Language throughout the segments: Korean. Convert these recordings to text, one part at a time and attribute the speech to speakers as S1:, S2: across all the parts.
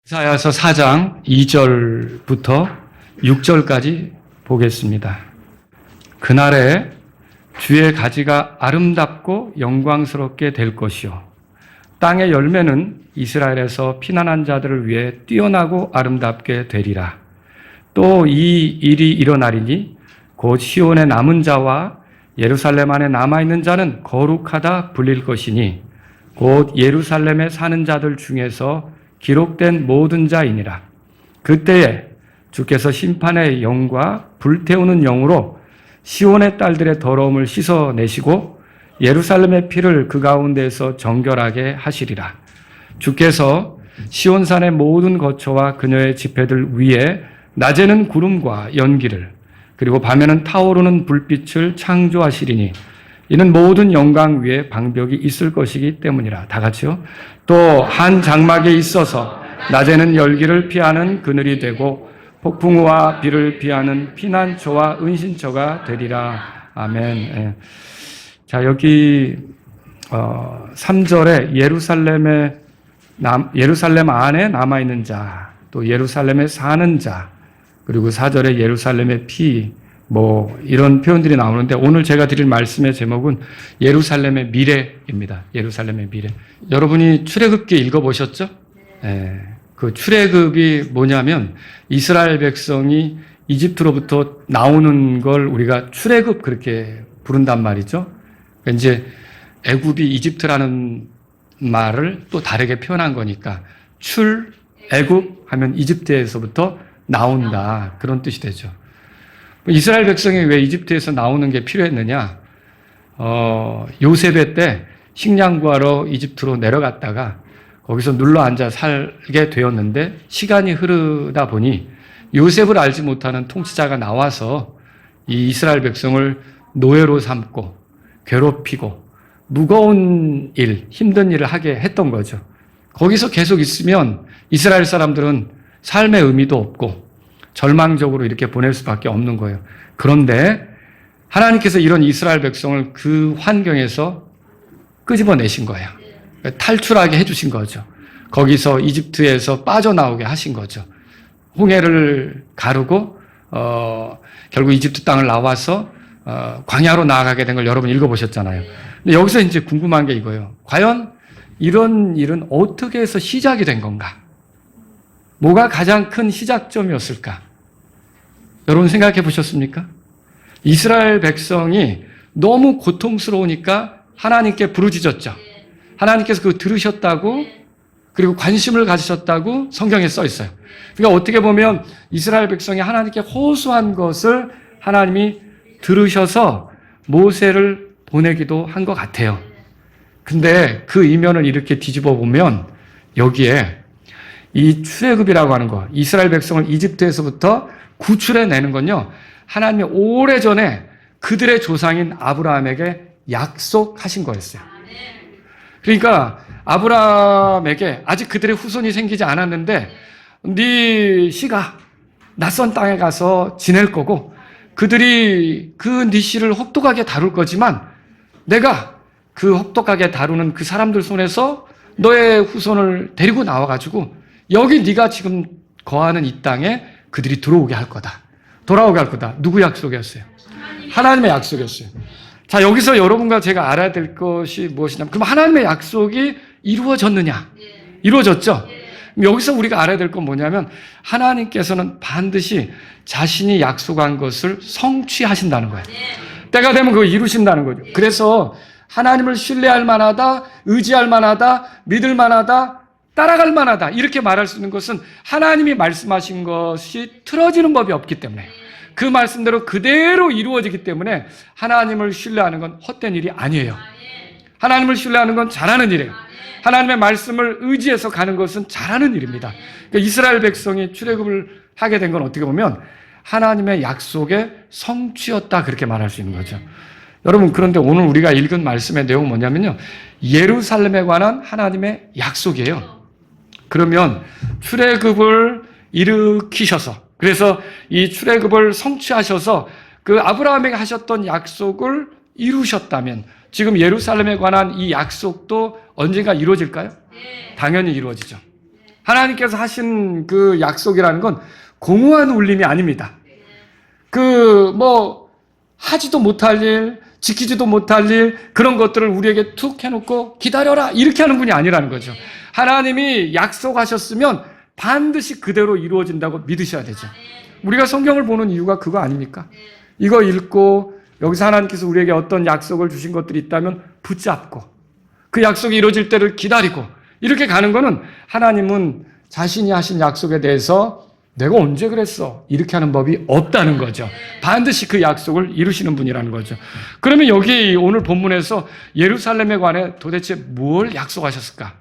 S1: 이사야서 4장 2절부터 6절까지 보겠습니다. 그날에 주의 가지가 아름답고 영광스럽게 될 것이요 땅의 열매는 이스라엘에서 피난한 자들을 위해 뛰어나고 아름답게 되리라. 또 이 일이 일어나리니 곧 시온의 남은 자와 예루살렘 안에 남아있는 자는 거룩하다 불릴 것이니 곧 예루살렘에 사는 자들 중에서 기록된 모든 자이니라. 그때에 주께서 심판의 영과 불태우는 영으로 시온의 딸들의 더러움을 씻어내시고 예루살렘의 피를 그 가운데에서 정결하게 하시리라. 주께서 시온산의 모든 거처와 그녀의 지폐들 위에 낮에는 구름과 연기를 그리고 밤에는 타오르는 불빛을 창조하시리니 이는 모든 영광 위에 방벽이 있을 것이기 때문이라. 다 같이요. 또 한 장막에 있어서 낮에는 열기를 피하는 그늘이 되고 폭풍우와 비를 피하는 피난처와 은신처가 되리라. 아멘. 예. 자, 여기 3절에 예루살렘 안에 남아있는 자, 또 예루살렘에 사는 자, 그리고 4절에 예루살렘의 피, 이런 표현들이 나오는데 오늘 제가 드릴 말씀의 제목은 예루살렘의 미래입니다. 예루살렘의 미래. 여러분이 출애굽기 읽어보셨죠? 네. 그 출애굽이 뭐냐면 이스라엘 백성이 이집트로부터 나오는 걸 우리가 출애굽 그렇게 부른단 말이죠. 이제 애굽이 이집트라는 말을 또 다르게 표현한 거니까 애굽 하면 이집트에서부터 나온다. 그런 뜻이 되죠. 이스라엘 백성이 왜 이집트에서 나오는 게 필요했느냐? 요셉의 때 식량 구하러 이집트로 내려갔다가 거기서 눌러 앉아 살게 되었는데 시간이 흐르다 보니 요셉을 알지 못하는 통치자가 나와서 이 이스라엘 백성을 노예로 삼고 괴롭히고 무거운 일, 힘든 일을 하게 했던 거죠. 거기서 계속 있으면 이스라엘 사람들은 삶의 의미도 없고 절망적으로 이렇게 보낼 수밖에 없는 거예요. 그런데 하나님께서 이런 이스라엘 백성을 그 환경에서 끄집어내신 거예요. 탈출하게 해주신 거죠. 거기서 이집트에서 빠져나오게 하신 거죠. 홍해를 가르고 결국 이집트 땅을 나와서 광야로 나아가게 된 걸 여러분 읽어보셨잖아요. 근데 여기서 이제 궁금한 게 이거예요. 과연 이런 일은 어떻게 해서 시작이 된 건가? 뭐가 가장 큰 시작점이었을까? 여러분 생각해 보셨습니까? 이스라엘 백성이 너무 고통스러우니까 하나님께 부르짖었죠. 하나님께서 그거 들으셨다고 그리고 관심을 가지셨다고 성경에 써 있어요. 그러니까 어떻게 보면 이스라엘 백성이 하나님께 호소한 것을 하나님이 들으셔서 모세를 보내기도 한 것 같아요. 근데 그 이면을 이렇게 뒤집어 보면 여기에 이 출애굽이라고 하는 거, 이스라엘 백성을 이집트에서부터 구출해내는 건요, 하나님이 오래전에 그들의 조상인 아브라함에게 약속하신 거였어요. 그러니까 아브라함에게 아직 그들의 후손이 생기지 않았는데 네 씨가 낯선 땅에 가서 지낼 거고 그들이 네 씨를 혹독하게 다룰 거지만 내가 그 혹독하게 다루는 그 사람들 손에서 너의 후손을 데리고 나와가지고 여기 네가 지금 거하는 이 땅에 그들이 들어오게 할 거다. 돌아오게 할 거다. 누구 약속이었어요? 하나님의 약속이었어요. 자, 여기서 여러분과 제가 알아야 될 것이 무엇이냐면 그럼 하나님의 약속이 이루어졌느냐? 이루어졌죠? 여기서 우리가 알아야 될 건 뭐냐면 하나님께서는 반드시 자신이 약속한 것을 성취하신다는 거예요. 때가 되면 그걸 이루신다는 거죠. 그래서 하나님을 신뢰할 만하다, 의지할 만하다, 믿을 만하다, 따라갈 만하다 이렇게 말할 수 있는 것은 하나님이 말씀하신 것이 틀어지는 법이 없기 때문에 그 말씀대로 그대로 이루어지기 때문에 하나님을 신뢰하는 건 헛된 일이 아니에요. 하나님을 신뢰하는 건 잘하는 일이에요. 하나님의 말씀을 의지해서 가는 것은 잘하는 일입니다. 그러니까 이스라엘 백성이 출애굽을 하게 된 건 어떻게 보면 하나님의 약속의 성취였다 그렇게 말할 수 있는 거죠. 여러분 그런데 오늘 우리가 읽은 말씀의 내용은 뭐냐면요. 예루살렘에 관한 하나님의 약속이에요. 그러면 출애굽을 일으키셔서 그래서 이 출애굽을 성취하셔서 그 아브라함에게 하셨던 약속을 이루셨다면 지금 예루살렘에 관한 이 약속도 언젠가 이루어질까요? 당연히 이루어지죠. 하나님께서 하신 그 약속이라는 건 공허한 울림이 아닙니다. 하지도 못할 일, 지키지도 못할 일, 그런 것들을 우리에게 툭 해놓고 기다려라, 이렇게 하는 분이 아니라는 거죠. 하나님이 약속하셨으면 반드시 그대로 이루어진다고 믿으셔야 되죠. 우리가 성경을 보는 이유가 그거 아닙니까? 이거 읽고 여기서 하나님께서 우리에게 어떤 약속을 주신 것들이 있다면 붙잡고 그 약속이 이루어질 때를 기다리고 이렇게 가는 거는, 하나님은 자신이 하신 약속에 대해서 내가 언제 그랬어, 이렇게 하는 법이 없다는 거죠. 반드시 그 약속을 이루시는 분이라는 거죠. 그러면 여기 오늘 본문에서 예루살렘에 관해 도대체 뭘 약속하셨을까?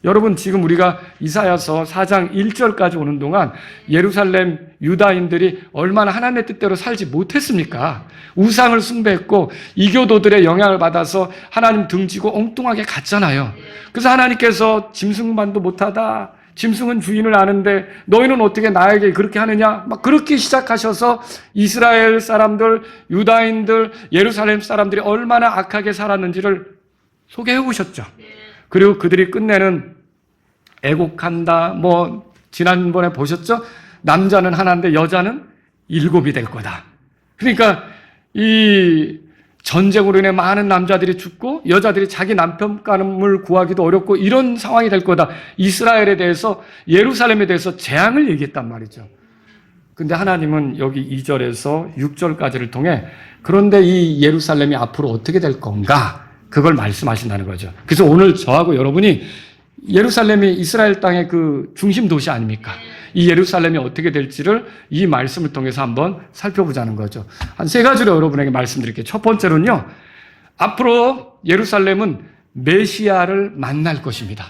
S1: 여러분, 지금 우리가 이사야서 4장 1절까지 오는 동안 예루살렘 유다인들이 얼마나 하나님의 뜻대로 살지 못했습니까? 우상을 숭배했고 이교도들의 영향을 받아서 하나님 등지고 엉뚱하게 갔잖아요. 그래서 하나님께서 짐승만도 못하다, 짐승은 주인을 아는데 너희는 어떻게 나에게 그렇게 하느냐, 막 그렇게 시작하셔서 이스라엘 사람들, 유다인들, 예루살렘 사람들이 얼마나 악하게 살았는지를 소개해 오셨죠. 그리고 그들이 끝내는 애곡한다, 지난번에 보셨죠? 남자는 하나인데 여자는 7이 될 거다. 그러니까 이 전쟁으로 인해 많은 남자들이 죽고 여자들이 자기 남편감을 구하기도 어렵고 이런 상황이 될 거다. 이스라엘에 대해서, 예루살렘에 대해서 재앙을 얘기했단 말이죠. 근데 하나님은 여기 2절에서 6절까지를 통해 그런데 이 예루살렘이 앞으로 어떻게 될 건가, 그걸 말씀하신다는 거죠. 그래서 오늘 저하고 여러분이 예루살렘이 이스라엘 땅의 그 중심 도시 아닙니까? 이 예루살렘이 어떻게 될지를 이 말씀을 통해서 한번 살펴보자는 거죠. 한 3가지로 여러분에게 말씀드릴게요. 첫 번째로는요, 앞으로 예루살렘은 메시아를 만날 것입니다.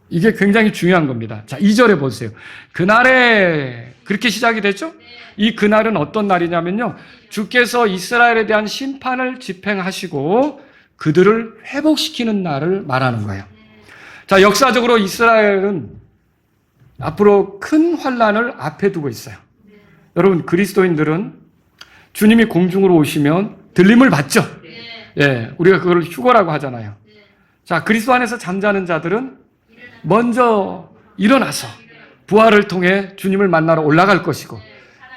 S1: 이게 굉장히 중요한 겁니다. 자, 2절에 보세요. 그날에, 그렇게 시작이 됐죠? 이 그날은 어떤 날이냐면요, 주께서 이스라엘에 대한 심판을 집행하시고 그들을 회복시키는 날을 말하는 거예요. 자, 역사적으로 이스라엘은 앞으로 큰 환란을 앞에 두고 있어요. 여러분, 그리스도인들은 주님이 공중으로 오시면 들림을 받죠. 예, 우리가 그걸 휴거라고 하잖아요. 자, 그리스도 안에서 잠자는 자들은 먼저 일어나서 부활을 통해 주님을 만나러 올라갈 것이고,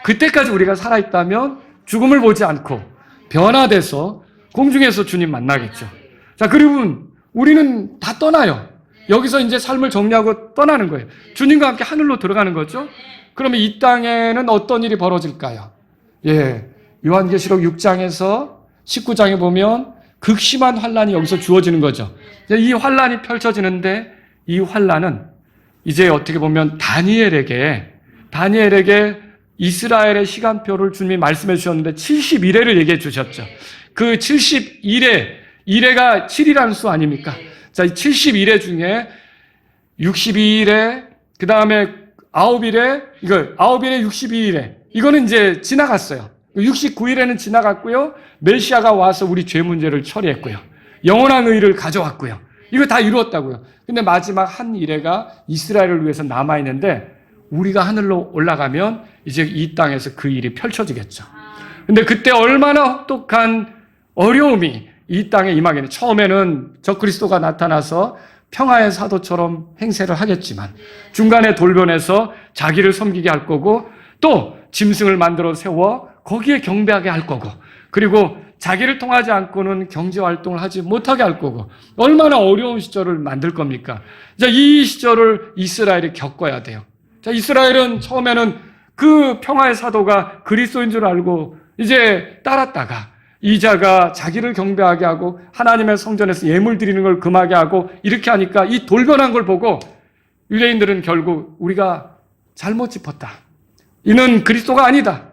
S1: 그때까지 우리가 살아있다면 죽음을 보지 않고 변화돼서 공중에서 주님 만나겠죠. 자, 그리고 우리는 다 떠나요. 여기서 이제 삶을 정리하고 떠나는 거예요. 주님과 함께 하늘로 들어가는 거죠. 그러면 이 땅에는 어떤 일이 벌어질까요? 예, 요한계시록 6장에서 19장에 보면 극심한 환란이 여기서 주어지는 거죠. 이 환란이 펼쳐지는데, 이 환란은 이제 어떻게 보면 다니엘에게 이스라엘의 시간표를 주님이 말씀해 주셨는데 71회를 얘기해 주셨죠. 그 71회, 1회가 7이라는 수 아닙니까? 자, 이 71회 중에 62일에, 그 다음에 9일에, 9일에 62일에, 이거는 이제 지나갔어요. 69일에는 지나갔고요. 메시아가 와서 우리 죄 문제를 처리했고요. 영원한 의를 가져왔고요. 이거 다 이루었다고요. 근데 마지막 한 일회가 이스라엘을 위해서 남아있는데, 우리가 하늘로 올라가면 이제 이 땅에서 그 일이 펼쳐지겠죠. 근데 그때 얼마나 혹독한 어려움이 이 땅에 임하겠네. 처음에는 적그리스도가 나타나서 평화의 사도처럼 행세를 하겠지만 중간에 돌변해서 자기를 섬기게 할 거고, 또 짐승을 만들어 세워 거기에 경배하게 할 거고, 그리고 자기를 통하지 않고는 경제활동을 하지 못하게 할 거고, 얼마나 어려운 시절을 만들 겁니까? 자, 이 시절을 이스라엘이 겪어야 돼요. 자, 이스라엘은 처음에는 그 평화의 사도가 그리스도인 줄 알고 이제 따랐다가, 이 자가 자기를 경배하게 하고 하나님의 성전에서 예물 드리는 걸 금하게 하고 이렇게 하니까 이 돌변한 걸 보고 유대인들은 결국 우리가 잘못 짚었다, 이는 그리스도가 아니다.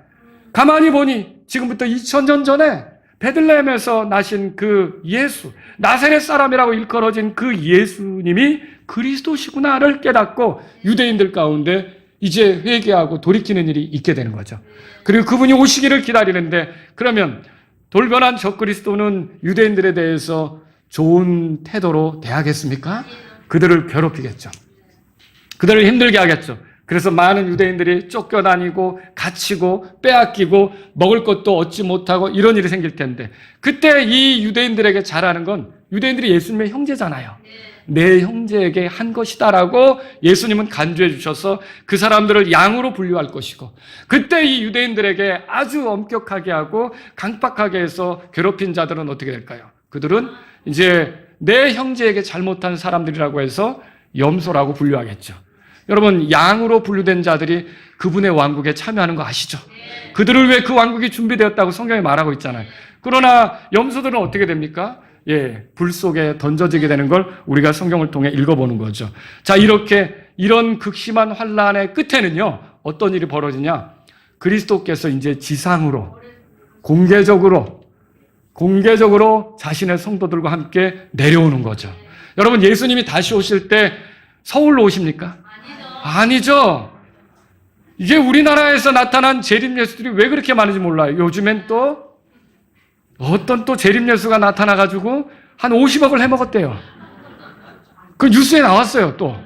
S1: 가만히 보니 지금부터 2000년 전에 베들레헴에서 나신 그 예수, 나사렛 사람이라고 일컬어진 그 예수님이 그리스도시구나를 깨닫고 유대인들 가운데 이제 회개하고 돌이키는 일이 있게 되는 거죠. 그리고 그분이 오시기를 기다리는데, 그러면 돌변한 적그리스도는 유대인들에 대해서 좋은 태도로 대하겠습니까? 그들을 괴롭히겠죠. 그들을 힘들게 하겠죠. 그래서 많은 유대인들이 쫓겨다니고 갇히고 빼앗기고 먹을 것도 얻지 못하고 이런 일이 생길 텐데, 그때 이 유대인들에게 잘하는 건, 유대인들이 예수님의 형제잖아요. 내 형제에게 한 것이다라고 예수님은 간주해 주셔서 그 사람들을 양으로 분류할 것이고, 그때 이 유대인들에게 아주 엄격하게 하고 강박하게 해서 괴롭힌 자들은 어떻게 될까요? 그들은 이제 내 형제에게 잘못한 사람들이라고 해서 염소라고 분류하겠죠. 여러분, 양으로 분류된 자들이 그분의 왕국에 참여하는 거 아시죠? 그들을 위해 그 왕국이 준비되었다고 성경에 말하고 있잖아요. 그러나 염소들은 어떻게 됩니까? 불 속에 던져지게 되는 걸 우리가 성경을 통해 읽어보는 거죠. 자, 이런 극심한 환란의 끝에는요, 어떤 일이 벌어지냐? 그리스도께서 이제 지상으로 공개적으로 자신의 성도들과 함께 내려오는 거죠. 여러분, 예수님이 다시 오실 때 서울로 오십니까? 아니죠. 이게 우리나라에서 나타난 재림 예수들이 왜 그렇게 많은지 몰라요. 요즘엔 또 어떤 또 재림 예수가 나타나가지고 한 50억을 해먹었대요. 그 뉴스에 나왔어요, 또.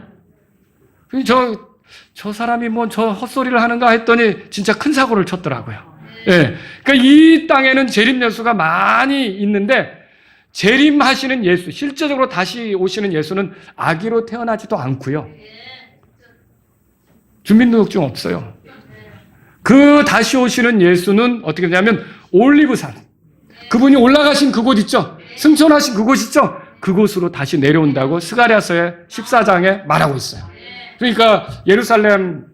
S1: 저 사람이 뭐 저 헛소리를 하는가 했더니 진짜 큰 사고를 쳤더라고요. 그러니까 이 땅에는 재림 예수가 많이 있는데, 재림하시는 예수, 실제적으로 다시 오시는 예수는 아기로 태어나지도 않고요. 주민등록증 없어요. 그 다시 오시는 예수는 어떻게 되냐면 올리브산, 그분이 올라가신 그곳 있죠? 승천하신 그곳 있죠? 그곳으로 다시 내려온다고 스가랴서의 14장에 말하고 있어요. 그러니까 예루살렘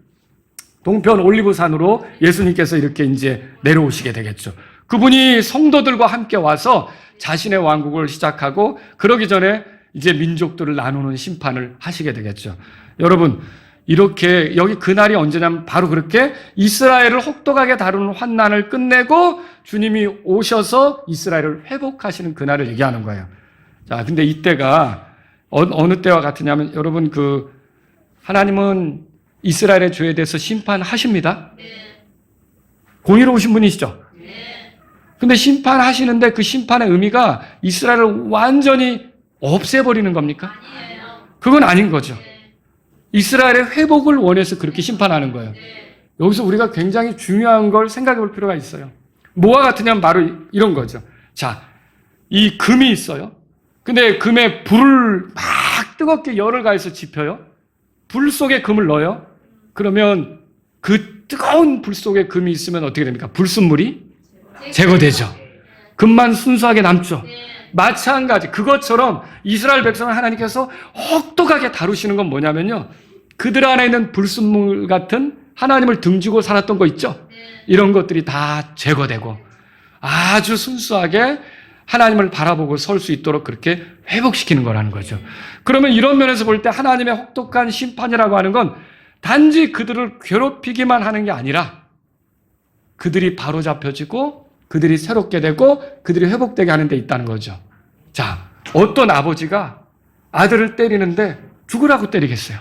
S1: 동편 올리브산으로 예수님께서 이렇게 이제 내려오시게 되겠죠. 그분이 성도들과 함께 와서 자신의 왕국을 시작하고, 그러기 전에 이제 민족들을 나누는 심판을 하시게 되겠죠. 여러분, 이렇게 여기 그날이 언제냐면 바로 그렇게 이스라엘을 혹독하게 다루는 환난을 끝내고 주님이 오셔서 이스라엘을 회복하시는 그날을 얘기하는 거예요. 자, 근데 이때가 어느 때와 같으냐면, 여러분, 하나님은 이스라엘의 죄에 대해서 심판하십니다. 공의로우신 분이시죠? 근데 심판하시는데 그 심판의 의미가 이스라엘을 완전히 없애버리는 겁니까? 그건 아닌 거죠. 이스라엘의 회복을 원해서 그렇게 심판하는 거예요. 여기서 우리가 굉장히 중요한 걸 생각해 볼 필요가 있어요. 뭐와 같으냐면 바로 이런 거죠. 자, 이 금이 있어요. 근데 금에 불을 막 뜨겁게 열을 가해서 지펴요. 불 속에 금을 넣어요. 그러면 그 뜨거운 불 속에 금이 있으면 어떻게 됩니까? 불순물이 제거되죠. 금만 순수하게 남죠. 마찬가지, 그것처럼 이스라엘 백성을 하나님께서 혹독하게 다루시는 건 뭐냐면요, 그들 안에 있는 불순물 같은 하나님을 등지고 살았던 거 있죠? 이런 것들이 다 제거되고 아주 순수하게 하나님을 바라보고 설 수 있도록 그렇게 회복시키는 거라는 거죠. 그러면 이런 면에서 볼 때 하나님의 혹독한 심판이라고 하는 건 단지 그들을 괴롭히기만 하는 게 아니라 그들이 바로잡혀지고 그들이 새롭게 되고 그들이 회복되게 하는 데 있다는 거죠. 자, 어떤 아버지가 아들을 때리는데 죽으라고 때리겠어요?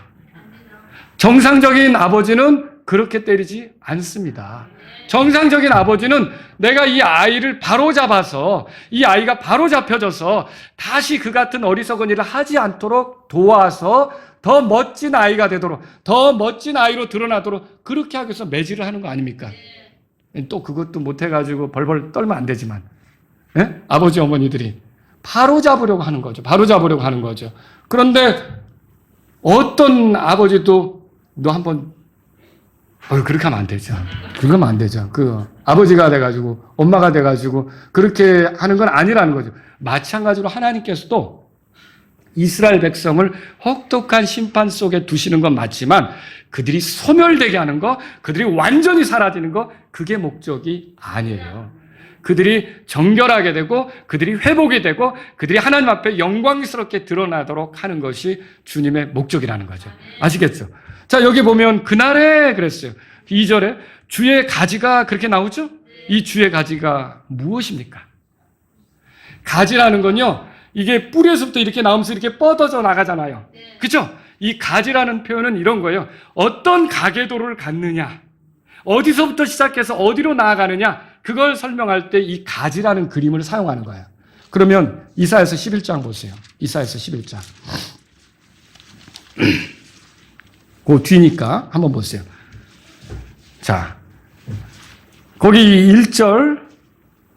S1: 정상적인 아버지는 그렇게 때리지 않습니다. 정상적인 아버지는 내가 이 아이를 바로잡아서 이 아이가 바로잡혀져서 다시 그 같은 어리석은 일을 하지 않도록 도와서 더 멋진 아이가 되도록, 더 멋진 아이로 드러나도록 그렇게 하기 위해서 매질을 하는 거 아닙니까? 또 그것도 못해가지고 벌벌 떨면 안 되지만, 아버지 어머니들이 바로잡으려고 하는 거죠. 바로잡으려고 하는 거죠. 그런데 어떤 아버지도 너 한번 그렇게 하면 안 되죠. 그렇게 하면 안 되죠. 아버지가 돼가지고 엄마가 돼가지고 그렇게 하는 건 아니라는 거죠. 마찬가지로 하나님께서도 이스라엘 백성을 혹독한 심판 속에 두시는 건 맞지만 그들이 소멸되게 하는 거, 그들이 완전히 사라지는 거, 그게 목적이 아니에요. 그들이 정결하게 되고 그들이 회복이 되고 그들이 하나님 앞에 영광스럽게 드러나도록 하는 것이 주님의 목적이라는 거죠. 아시겠죠? 자, 여기 보면 그날에 그랬어요. 2절에 주의 가지가 그렇게 나오죠? 이 주의 가지가 무엇입니까? 가지라는 건요, 이게 뿌리에서부터 이렇게 나오면서 이렇게 뻗어져 나가잖아요. 그죠? 이 가지라는 표현은 이런 거예요. 어떤 가계도를 갖느냐, 어디서부터 시작해서 어디로 나아가느냐, 그걸 설명할 때 이 가지라는 그림을 사용하는 거예요. 그러면 이사야서 11장 보세요. 이사야서 11장. 그 뒤니까 한번 보세요. 자, 거기 1절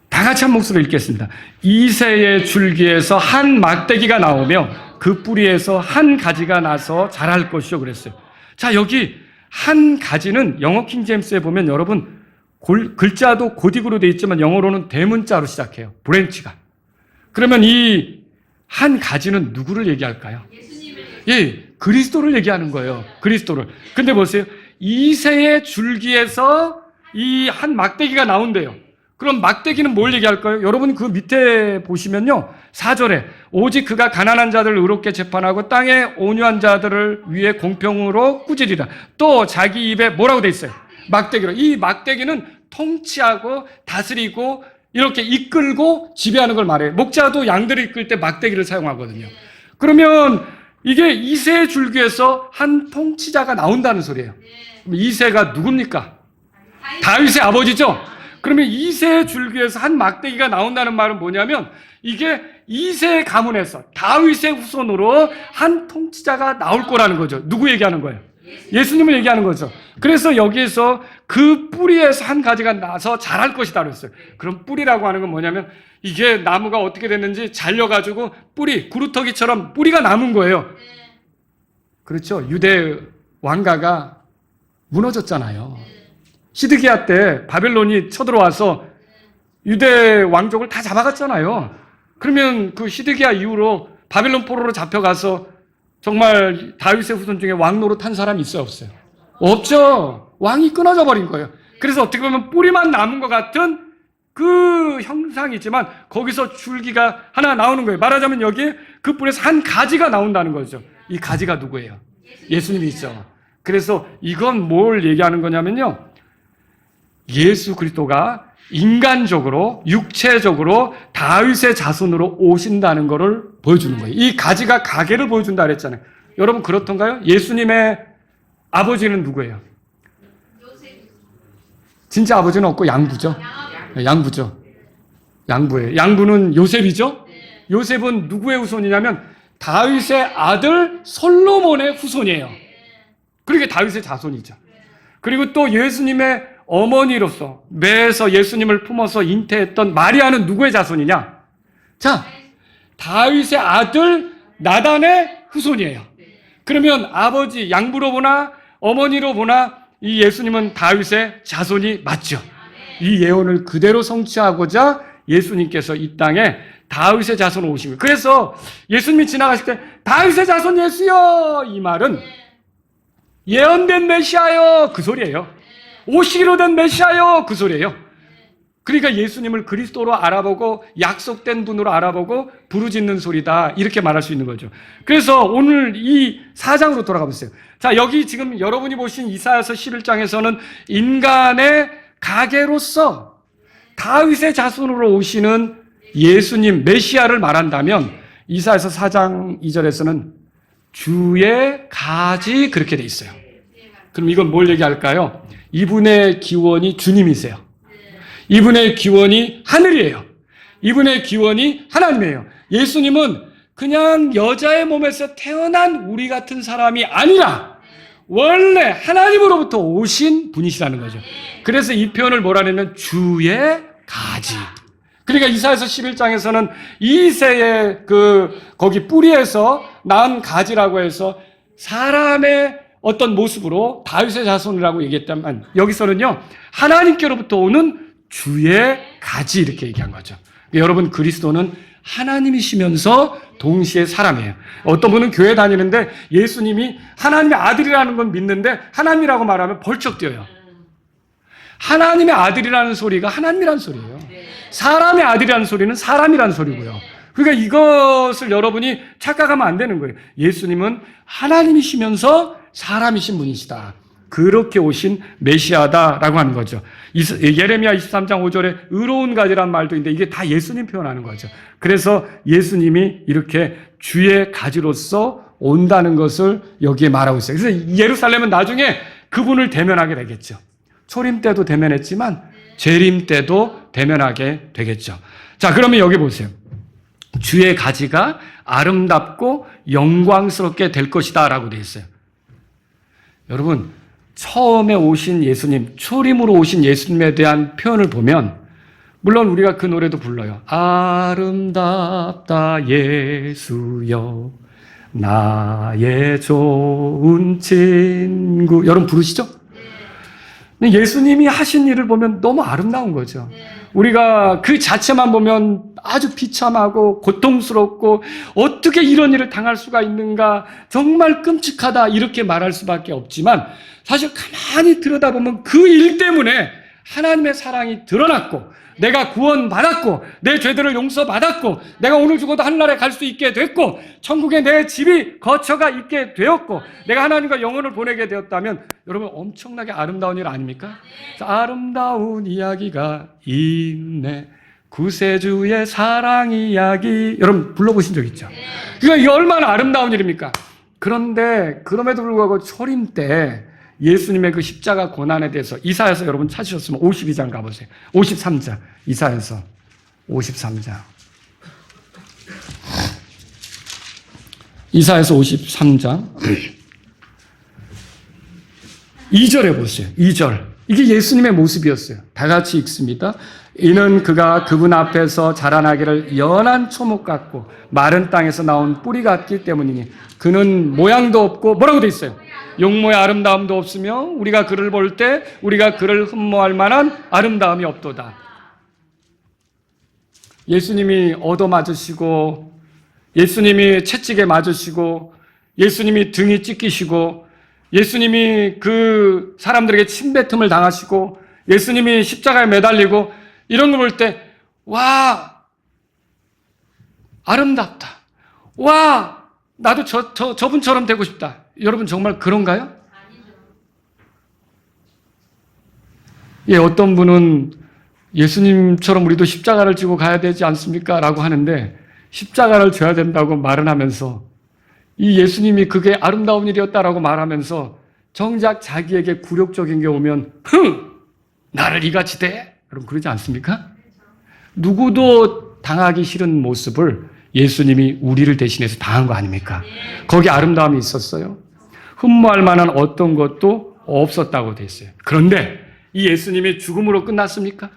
S1: 다 같이 한 목소리로 읽겠습니다. 이새의 줄기에서 한 막대기가 나오며 그 뿌리에서 한 가지가 나서 자랄 것이요 그랬어요. 자, 여기 한 가지는 영어 킹제임스에 보면 여러분 글자도 고딕으로 되어 있지만 영어로는 대문자로 시작해요. 브랜치가. 그러면 이 한 가지는 누구를 얘기할까요? 예, 그리스도를 얘기하는 거예요. 그리스도를. 근데 보세요. 이새의 줄기에서 이 한 막대기가 나온대요. 그럼 막대기는 뭘 얘기할까요? 여러분 그 밑에 보시면요. 4절에 오직 그가 가난한 자들을 의롭게 재판하고 땅에 온유한 자들을 위해 공평으로 꾸짖으리라. 또 자기 입에 뭐라고 돼 있어요? 막대기로. 이 막대기는 통치하고 다스리고 이렇게 이끌고 지배하는 걸 말해요. 목자도 양들을 이끌 때 막대기를 사용하거든요. 그러면 이게 이새의 줄기에서 한 통치자가 나온다는 소리예요. 이새가 누굽니까? 다윗의 아버지죠? 그러면 이새의 줄기에서 한 막대기가 나온다는 말은 뭐냐면 이게 이새의 가문에서 다윗의 후손으로 한 통치자가 나올 거라는 거죠. 누구 얘기하는 거예요? 예수님을 얘기하는 거죠. 그래서 여기에서 그 뿌리에서 한 가지가 나서 자랄 것이다 그랬어요. 그럼 뿌리라고 하는 건 뭐냐면 이게 나무가 어떻게 됐는지 잘려가지고 뿌리, 구루터기처럼 뿌리가 남은 거예요. 그렇죠. 유대 왕가가 무너졌잖아요. 시드기야 때 바벨론이 쳐들어와서 유대 왕족을 다 잡아갔잖아요. 그러면 그 시드기야 이후로 바벨론 포로로 잡혀가서 정말 다윗의 후손 중에 왕 노릇한 사람이 있어요, 없어요? 없죠. 왕이 끊어져 버린 거예요. 그래서 어떻게 보면 뿌리만 남은 것 같은 그 형상이지만 거기서 줄기가 하나 나오는 거예요. 말하자면 여기에 그 뿌리에서 한 가지가 나온다는 거죠. 이 가지가 누구예요? 예수님이죠. 그래서 이건 뭘 얘기하는 거냐면요. 예수 그리스도가 인간적으로 육체적으로 다윗의 자손으로 오신다는 것을 보여주는 거예요. 이 가지가 가계를 보여준다 그랬잖아요. 여러분 그렇던가요? 예수님의 아버지는 누구예요? 진짜 아버지는 없고 양부죠. 양부죠. 양부예요. 양부는 요셉이죠. 요셉은 누구의 후손이냐면 다윗의 아들 솔로몬의 후손이에요. 그러니까 다윗의 자손이죠. 그리고 또 예수님의 어머니로서 매에서 예수님을 품어서 잉태했던 마리아는 누구의 자손이냐? 자, 다윗의 아들 나단의 후손이에요. 그러면 아버지 양부로 보나 어머니로 보나 이 예수님은 다윗의 자손이 맞죠. 이 예언을 그대로 성취하고자 예수님께서 이 땅에 다윗의 자손으로 오신 거예요. 그래서 예수님이 지나가실 때 다윗의 자손 예수여 이 말은 예언된 메시아여 그 소리예요. 오시기로 된 메시아요 그 소리예요. 그러니까 예수님을 그리스도로 알아보고 약속된 분으로 알아보고 부르짖는 소리다 이렇게 말할 수 있는 거죠. 그래서 오늘 이 4장으로 돌아가 보세요. 자, 여기 지금 여러분이 보신 이사야서 11장에서는 인간의 가계로서 다윗의 자손으로 오시는 예수님 메시아를 말한다면 이사야서 4장 2절에서는 주의 가지 그렇게 돼 있어요. 그럼 이건 뭘 얘기할까요? 이분의 기원이 주님이세요. 이분의 기원이 하늘이에요. 이분의 기원이 하나님이에요. 예수님은 그냥 여자의 몸에서 태어난 우리 같은 사람이 아니라 원래 하나님으로부터 오신 분이시라는 거죠. 그래서 이 표현을 뭐라 하냐면 주의 가지. 그러니까 이사야서 11장에서는 이새의 거기 뿌리에서 난 가지라고 해서 사람의 어떤 모습으로 다윗의 자손이라고 얘기했다면 여기서는요 하나님께로부터 오는 주의 가지 이렇게 얘기한 거죠. 여러분 그리스도는 하나님이시면서 동시에 사람이에요. 어떤 분은 교회 다니는데 예수님이 하나님의 아들이라는 건 믿는데 하나님이라고 말하면 벌쩍 뛰어요. 하나님의 아들이라는 소리가 하나님이라는 소리예요. 사람의 아들이라는 소리는 사람이라는 소리고요. 그러니까 이것을 여러분이 착각하면 안 되는 거예요. 예수님은 하나님이시면서 사람이신 분이시다. 그렇게 오신 메시아다라고 하는 거죠. 예레미야 23장 5절에 의로운 가지라는 말도 있는데 이게 다 예수님 표현하는 거죠. 그래서 예수님이 이렇게 주의 가지로서 온다는 것을 여기에 말하고 있어요. 그래서 예루살렘은 나중에 그분을 대면하게 되겠죠. 초림 때도 대면했지만 재림 때도 대면하게 되겠죠. 자, 그러면 여기 보세요. 주의 가지가 아름답고 영광스럽게 될 것이다 라고 되어 있어요. 여러분 처음에 오신 예수님, 초림으로 오신 예수님에 대한 표현을 보면 물론 우리가 그 노래도 불러요. 아름답다 예수여 나의 좋은 친구. 여러분 부르시죠? 근데 예수님이 하신 일을 보면 너무 아름다운 거죠. 우리가 그 자체만 보면 아주 비참하고 고통스럽고 어떻게 이런 일을 당할 수가 있는가, 정말 끔찍하다 이렇게 말할 수밖에 없지만, 사실 가만히 들여다보면 그 일 때문에 하나님의 사랑이 드러났고, 내가 구원받았고, 내 죄들을 용서받았고, 내가 오늘 죽어도 하늘나라에 갈 수 있게 됐고, 천국에 내 집이 거처가 있게 되었고, 내가 하나님과 영혼을 보내게 되었다면 여러분 엄청나게 아름다운 일 아닙니까? 아름다운 이야기가 있네, 구세주의 사랑 이야기. 여러분 불러보신 적 있죠? 그러니까 이게 얼마나 아름다운 일입니까? 그런데 그럼에도 불구하고 초림 때 예수님의 그 십자가 고난에 대해서 이사야서 여러분 찾으셨으면 52장 가보세요. 53장. 이사야서 53장. 이사야서 53장 2절에 보세요. 2절. 이게 예수님의 모습이었어요. 다 같이 읽습니다. 이는 그가 그분 앞에서 자라나기를 연한 초목 같고 마른 땅에서 나온 뿌리 같기 때문이니, 그는 모양도 없고 뭐라고 돼 있어요? 용모의 아름다움도 없으며 우리가 그를 볼 때 우리가 그를 흠모할 만한 아름다움이 없도다. 예수님이 얻어맞으시고, 예수님이 채찍에 맞으시고, 예수님이 등이 찢기시고, 예수님이 그 사람들에게 침뱉음을 당하시고, 예수님이 십자가에 매달리고, 이런 걸 볼 때 와, 아름답다. 와, 나도 저분처럼 되고 싶다. 여러분 정말 그런가요? 예, 어떤 분은 예수님처럼 우리도 십자가를 지고 가야 되지 않습니까? 라고 하는데, 십자가를 져야 된다고 말은 하면서, 이 예수님이 그게 아름다운 일이었다라고 말하면서 정작 자기에게 굴욕적인 게 오면 나를 이같이 대? 여러분 그러지 않습니까? 누구도 당하기 싫은 모습을 예수님이 우리를 대신해서 당한 거 아닙니까? 거기 아름다움이 있었어요. 흠모할 만한 어떤 것도 없었다고 돼 있어요. 그런데 이 예수님이 죽음으로 끝났습니까?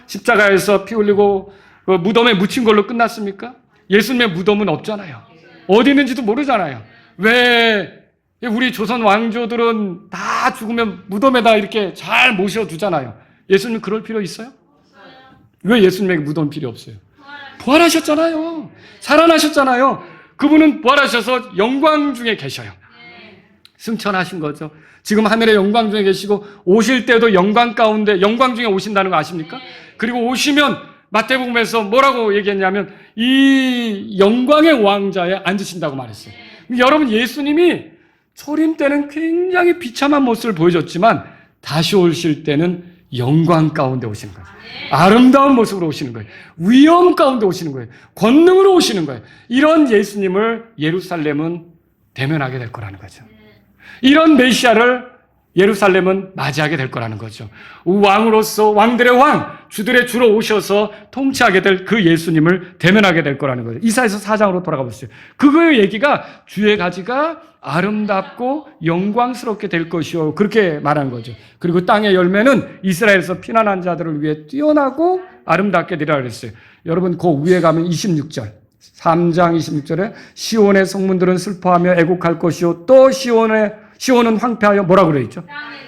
S1: 십자가에서 피 흘리고 무덤에 묻힌 걸로 끝났습니까? 예수님의 무덤은 없잖아요. 어디 있는지도 모르잖아요. 왜 우리 조선 왕조들은 다 죽으면 무덤에다 이렇게 잘 모셔두잖아요. 예수님 그럴 필요 있어요? 왜 예수님에게 무덤 필요 없어요? 부활하셨잖아요. 살아나셨잖아요. 그분은 부활하셔서 영광 중에 계셔요. 승천하신 거죠. 지금 하늘의 영광 중에 계시고, 오실 때도 영광 가운데 영광 중에 오신다는 거 아십니까? 그리고 오시면 마태복음에서 뭐라고 얘기했냐면 이 영광의 왕자에 앉으신다고 말했어요. 여러분 예수님이 초림 때는 굉장히 비참한 모습을 보여줬지만 다시 오실 때는 영광 가운데 오시는 거예요. 아름다운 모습으로 오시는 거예요. 위엄 가운데 오시는 거예요. 권능으로 오시는 거예요. 이런 예수님을 예루살렘은 대면하게 될 거라는 거죠. 이런 메시아를 예루살렘은 맞이하게 될 거라는 거죠. 왕으로서 왕들의 왕, 주들의 주로 오셔서 통치하게 될 그 예수님을 대면하게 될 거라는 거죠. 이사야서 4장으로 돌아가 보시죠. 그거의 얘기가 주의 가지가 아름답고 영광스럽게 될 것이요, 그렇게 말한 거죠. 그리고 땅의 열매는 이스라엘에서 피난한 자들을 위해 뛰어나고 아름답게 되리라 그랬어요. 여러분 그 위에 가면 26절 3장 26절에 시온의 성문들은 슬퍼하며 애곡할 것이요, 또 시온은 황폐하여 뭐라고 그래 있죠?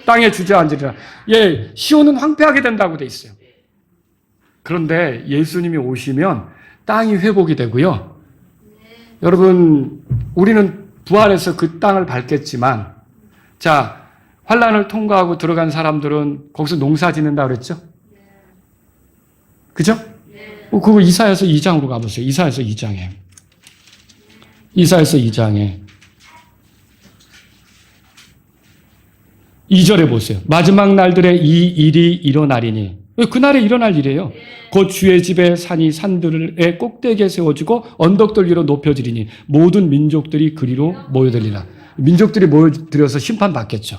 S1: 땅에 주저앉으리라. 예, 시온은 황폐하게 된다고 돼 있어요. 그런데 예수님이 오시면 땅이 회복이 되고요. 여러분 우리는 부활해서 그 땅을 밟겠지만, 자, 환난을 통과하고 들어간 사람들은 거기서 농사 짓는다 그랬죠? 그죠? 그거 이사야서 2장으로 가보세요. 이사야서 2장에. 이사야서 2장에. 2절에 보세요. 마지막 날들에 이 일이 일어나리니. 그날에 일어날 일이에요. 곧 주의 집에 산이 산들의 꼭대기에 세워지고 언덕들 위로 높여지리니 모든 민족들이 그리로 모여들리라. 민족들이 모여들어서 심판받겠죠.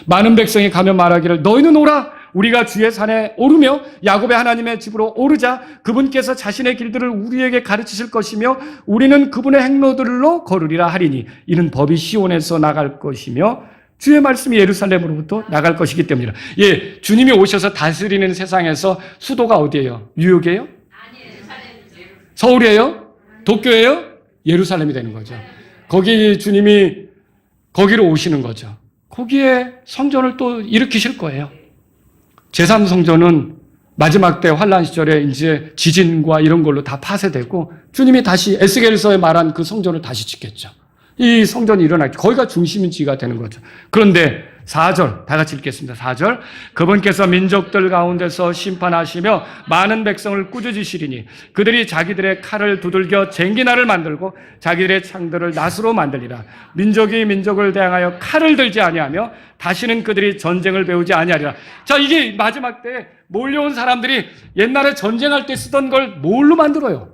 S1: 많은 백성이 가며 말하기를 너희는 오라. 우리가 주의 산에 오르며 야곱의 하나님의 집으로 오르자. 그분께서 자신의 길들을 우리에게 가르치실 것이며 우리는 그분의 행로들로 걸으리라 하리니 이는 법이 시온에서 나갈 것이며 주의 말씀이 예루살렘으로부터 나갈 것이기 때문이라. 예, 주님이 오셔서 다스리는 세상에서 수도가 어디예요? 뉴욕이에요? 아니에요. 서울이에요? 도쿄예요? 예루살렘이 되는 거죠. 거기 주님이 거기로 오시는 거죠. 거기에 성전을 또 일으키실 거예요. 제3성전은 마지막 때 환란 시절에 이제 지진과 이런 걸로 다 파쇄되고 주님이 다시 에스겔서에 말한 그 성전을 다시 짓겠죠. 이 성전이 일어날 때 거기가 중심지가 되는 거죠. 그런데 4절 다 같이 읽겠습니다. 4절 그분께서 민족들 가운데서 심판하시며 많은 백성을 꾸짖으시리니 그들이 자기들의 칼을 두들겨 쟁기날을 만들고 자기들의 창들을 낫으로 만들리라. 민족이 민족을 대항하여 칼을 들지 아니하며 다시는 그들이 전쟁을 배우지 아니하리라. 자, 이게 마지막 때 몰려온 사람들이 옛날에 전쟁할 때 쓰던 걸 뭘로 만들어요?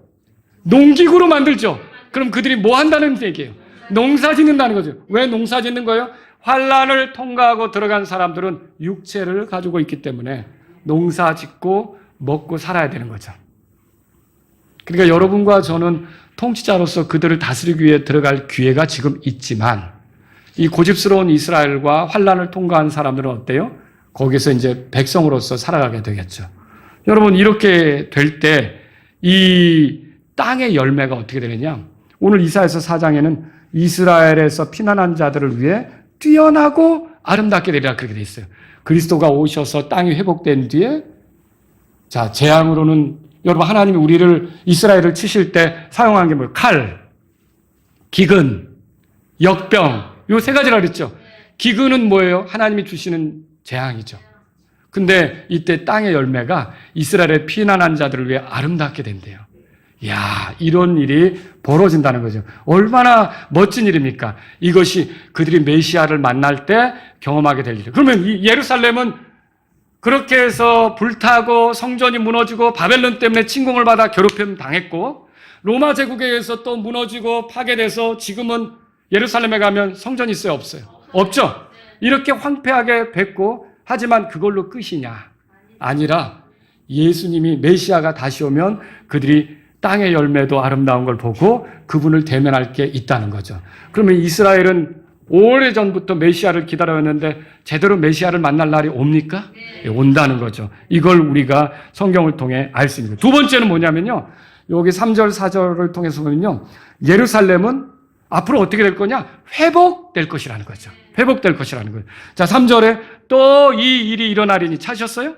S1: 농기구로 만들죠. 그럼 그들이 뭐 한다는 얘기예요? 농사 짓는다는 거죠. 왜 농사 짓는 거예요? 환란을 통과하고 들어간 사람들은 육체를 가지고 있기 때문에 농사 짓고 먹고 살아야 되는 거죠. 그러니까 여러분과 저는 통치자로서 그들을 다스리기 위해 들어갈 기회가 지금 있지만 이 고집스러운 이스라엘과 환란을 통과한 사람들은 어때요? 거기서 이제 백성으로서 살아가게 되겠죠. 여러분, 이렇게 될 때 이 땅의 열매가 어떻게 되느냐? 오늘 이사야서 4장에는 이스라엘에서 피난한 자들을 위해 뛰어나고 아름답게 되리라 그렇게 돼 있어요. 그리스도가 오셔서 땅이 회복된 뒤에 자, 재앙으로는 여러분 하나님이 우리를 이스라엘을 치실 때 사용한 게 뭐예요? 칼, 기근, 역병 요 세 가지라 그랬죠. 기근은 뭐예요? 하나님이 주시는 재앙이죠. 근데 이때 땅의 열매가 이스라엘의 피난한 자들을 위해 아름답게 된대요. 야, 이런 일이 벌어진다는 거죠. 얼마나 멋진 일입니까? 이것이 그들이 메시아를 만날 때 경험하게 될 일이에요. 그러면 이 예루살렘은 그렇게 해서 불타고 성전이 무너지고 바벨론 때문에 침공을 받아 괴롭힘 당했고 로마 제국에 의해서 또 무너지고 파괴돼서 지금은 예루살렘에 가면 성전이 있어요? 없어요? 없죠? 이렇게 황폐하게 됐고 하지만 그걸로 끝이냐? 아니라 예수님이 메시아가 다시 오면 그들이 땅의 열매도 아름다운 걸 보고 그분을 대면할 게 있다는 거죠. 그러면 이스라엘은 오래전부터 메시아를 기다렸는데 제대로 메시아를 만날 날이 옵니까? 네, 온다는 거죠. 이걸 우리가 성경을 통해 알 수 있는 거예요. 두 번째는 뭐냐면요. 여기 3절, 4절을 통해서 보면요. 예루살렘은 앞으로 어떻게 될 거냐? 회복될 것이라는 거죠. 회복될 것이라는 거예요. 자, 3절에 또 이 일이 일어나리니 찾으셨어요?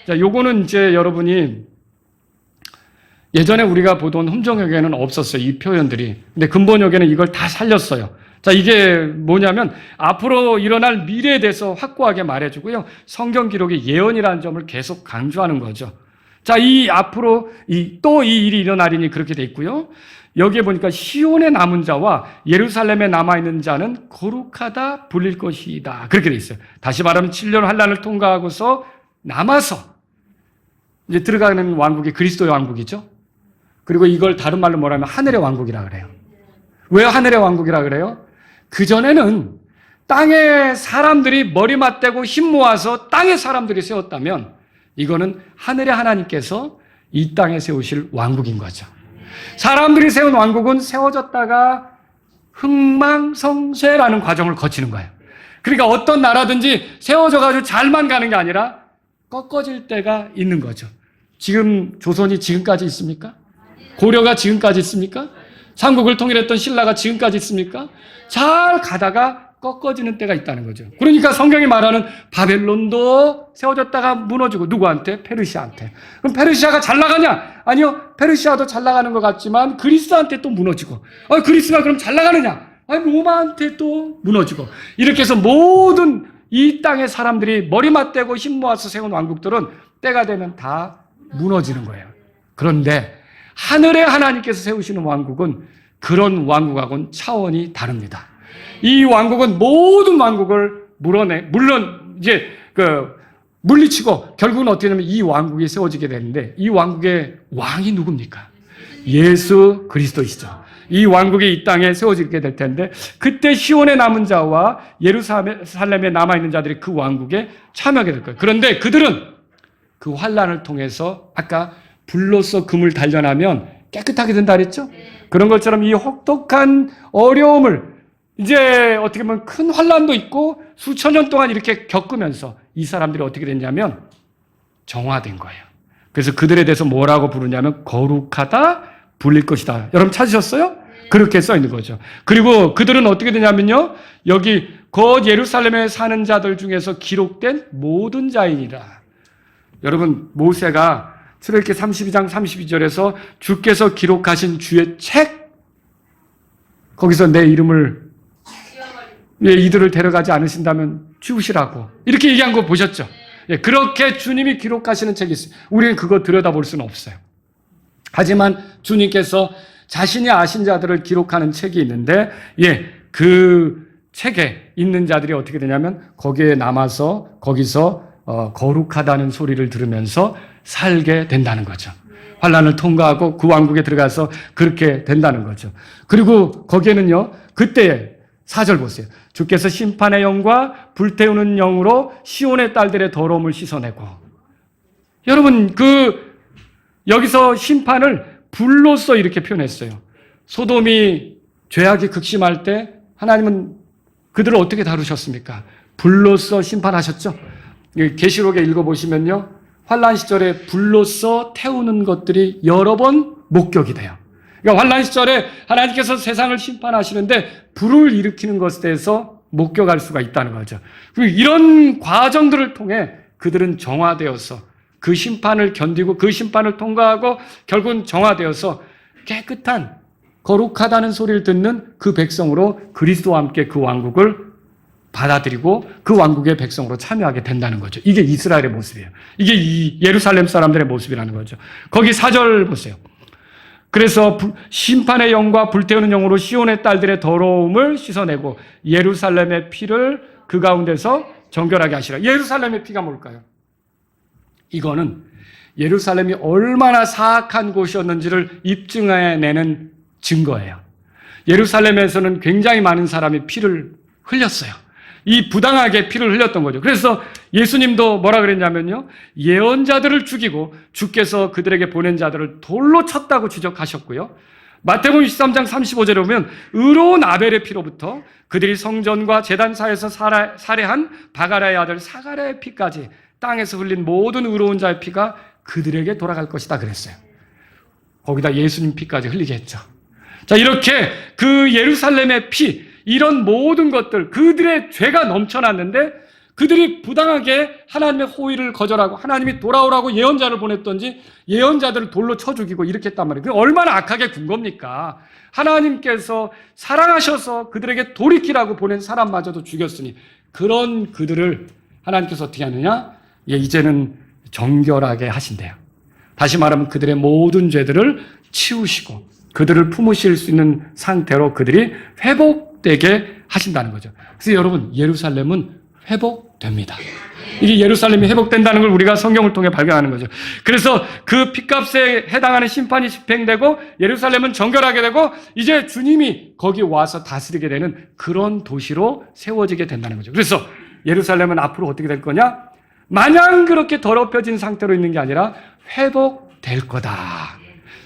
S1: 자, 요거는 이제 여러분이 예전에 우리가 보던 흠정역에는 없었어요. 이 표현들이. 근데 근본역에는 이걸 다 살렸어요. 자, 이게 뭐냐면 앞으로 일어날 미래에 대해서 확고하게 말해주고요. 성경 기록이 예언이라는 점을 계속 강조하는 거죠. 자, 이 앞으로 또 이 일이 일어나리니 그렇게 돼 있고요. 여기에 보니까 시온에 남은 자와 예루살렘에 남아있는 자는 거룩하다 불릴 것이다. 그렇게 돼 있어요. 다시 말하면 7년 환란을 통과하고서 남아서 이제 들어가는 왕국이 그리스도의 왕국이죠. 그리고 이걸 다른 말로 뭐라면 하늘의 왕국이라 그래요. 왜 하늘의 왕국이라 그래요? 그전에는 땅에 사람들이 머리 맞대고 힘 모아서 땅에 사람들이 세웠다면 이거는 하늘의 하나님께서 이 땅에 세우실 왕국인 거죠. 사람들이 세운 왕국은 세워졌다가 흥망성쇠라는 과정을 거치는 거예요. 그러니까 어떤 나라든지 세워져가지고 잘만 가는 게 아니라 꺾어질 때가 있는 거죠. 지금 조선이 지금까지 있습니까? 고려가 지금까지 있습니까? 삼국을 통일했던 신라가 지금까지 있습니까? 잘 가다가 꺾어지는 때가 있다는 거죠. 그러니까 성경이 말하는 바벨론도 세워졌다가 무너지고 누구한테? 페르시아한테. 그럼 페르시아가 잘 나가냐? 아니요. 페르시아도 잘 나가는 것 같지만 그리스한테 또 무너지고. 그리스가 그럼 잘 나가느냐? 로마한테 또 무너지고. 이렇게 해서 모든 이 땅의 사람들이 머리 맞대고 힘 모아서 세운 왕국들은 때가 되면 다 무너지는 거예요. 그런데 하늘의 하나님께서 세우시는 왕국은 그런 왕국하고는 차원이 다릅니다. 이 왕국은 모든 왕국을 물론 이제 물리치고 결국은 어떻게 되면 이 왕국이 세워지게 되는데 이 왕국의 왕이 누굽니까? 예수 그리스도이시죠. 이 왕국이 이 땅에 세워지게 될 텐데 그때 시온에 남은 자와 예루살렘에 남아있는 자들이 그 왕국에 참여하게 될 거예요. 그런데 그들은 그 환란을 통해서 아까 불로써 금을 단련하면 깨끗하게 된다 그랬죠? 그런 것처럼 이 혹독한 어려움을 이제 어떻게 보면 큰 환란도 있고 수천 년 동안 이렇게 겪으면서 이 사람들이 어떻게 됐냐면 정화된 거예요. 그래서 그들에 대해서 뭐라고 부르냐면 거룩하다 불릴 것이다. 여러분 찾으셨어요? 그렇게 써 있는 거죠. 그리고 그들은 어떻게 되냐면요. 여기 곧 예루살렘에 사는 자들 중에서 기록된 모든 자이니라. 여러분, 모세가 출애굽기 32장 32절에서 주께서 기록하신 주의 책, 거기서 내 이름을, 이들을 데려가지 않으신다면 지우시라고 이렇게 얘기한 거 보셨죠? 그렇게 주님이 기록하시는 책이 있어요. 우리는 그거 들여다볼 수는 없어요. 하지만 주님께서 자신이 아신 자들을 기록하는 책이 있는데, 그 책에 있는 자들이 어떻게 되냐면 거기에 남아서 거기서 거룩하다는 소리를 들으면서 살게 된다는 거죠. 환난을 통과하고 그 왕국에 들어가서 그렇게 된다는 거죠. 그리고 거기에는요, 그때 4절 보세요. 주께서 심판의 영과 불태우는 영으로 시온의 딸들의 더러움을 씻어내고. 여러분, 여기서 심판을 불로써 이렇게 표현했어요. 소돔이 죄악이 극심할 때 하나님은 그들을 어떻게 다루셨습니까? 불로써 심판하셨죠. 계시록에 읽어보시면요, 환난 시절에 불로써 태우는 것들이 여러 번 목격이 돼요. 그러니까 환난 시절에 하나님께서 세상을 심판하시는데 불을 일으키는 것에 대해서 목격할 수가 있다는 거죠. 그리고 이런 과정들을 통해 그들은 정화되어서 그 심판을 견디고 그 심판을 통과하고 결국은 정화되어서 깨끗한 거룩하다는 소리를 듣는 그 백성으로 그리스도와 함께 그 왕국을 받아들이고 그 왕국의 백성으로 참여하게 된다는 거죠. 이게 이스라엘의 모습이에요. 이게 이 예루살렘 사람들의 모습이라는 거죠. 거기 4절 보세요. 그래서 심판의 영과 불태우는 영으로 시온의 딸들의 더러움을 씻어내고 예루살렘의 피를 그 가운데서 정결하게 하시라. 예루살렘의 피가 뭘까요? 이거는 예루살렘이 얼마나 사악한 곳이었는지를 입증해내는 증거예요. 예루살렘에서는 굉장히 많은 사람이 피를 흘렸어요. 이 부당하게 피를 흘렸던 거죠. 그래서 예수님도 뭐라 그랬냐면요, 예언자들을 죽이고 주께서 그들에게 보낸 자들을 돌로 쳤다고 지적하셨고요. 마태복음 23장 35절에 보면 의로운 아벨의 피로부터 그들이 성전과 제단사에서 살해한 바가라의 아들 사가랴의 피까지 땅에서 흘린 모든 의로운 자의 피가 그들에게 돌아갈 것이다 그랬어요. 거기다 예수님 피까지 흘리게 했죠. 자, 이렇게 그 예루살렘의 피, 이런 모든 것들, 그들의 죄가 넘쳐났는데 그들이 부당하게 하나님의 호의를 거절하고 하나님이 돌아오라고 예언자를 보냈던지 예언자들을 돌로 쳐 죽이고 이렇게 했단 말이에요. 그게 얼마나 악하게 군 겁니까? 하나님께서 사랑하셔서 그들에게 돌이키라고 보낸 사람마저도 죽였으니 그런 그들을 하나님께서 어떻게 하느냐? 이제는 정결하게 하신대요. 다시 말하면 그들의 모든 죄들을 치우시고 그들을 품으실 수 있는 상태로 그들이 회복되게 하신다는 거죠. 그래서 여러분, 예루살렘은 회복됩니다. 이게 예루살렘이 회복된다는 걸 우리가 성경을 통해 발견하는 거죠. 그래서 그 핏값에 해당하는 심판이 집행되고 예루살렘은 정결하게 되고 이제 주님이 거기 와서 다스리게 되는 그런 도시로 세워지게 된다는 거죠. 그래서 예루살렘은 앞으로 어떻게 될 거냐? 마냥 그렇게 더럽혀진 상태로 있는 게 아니라 회복될 거다.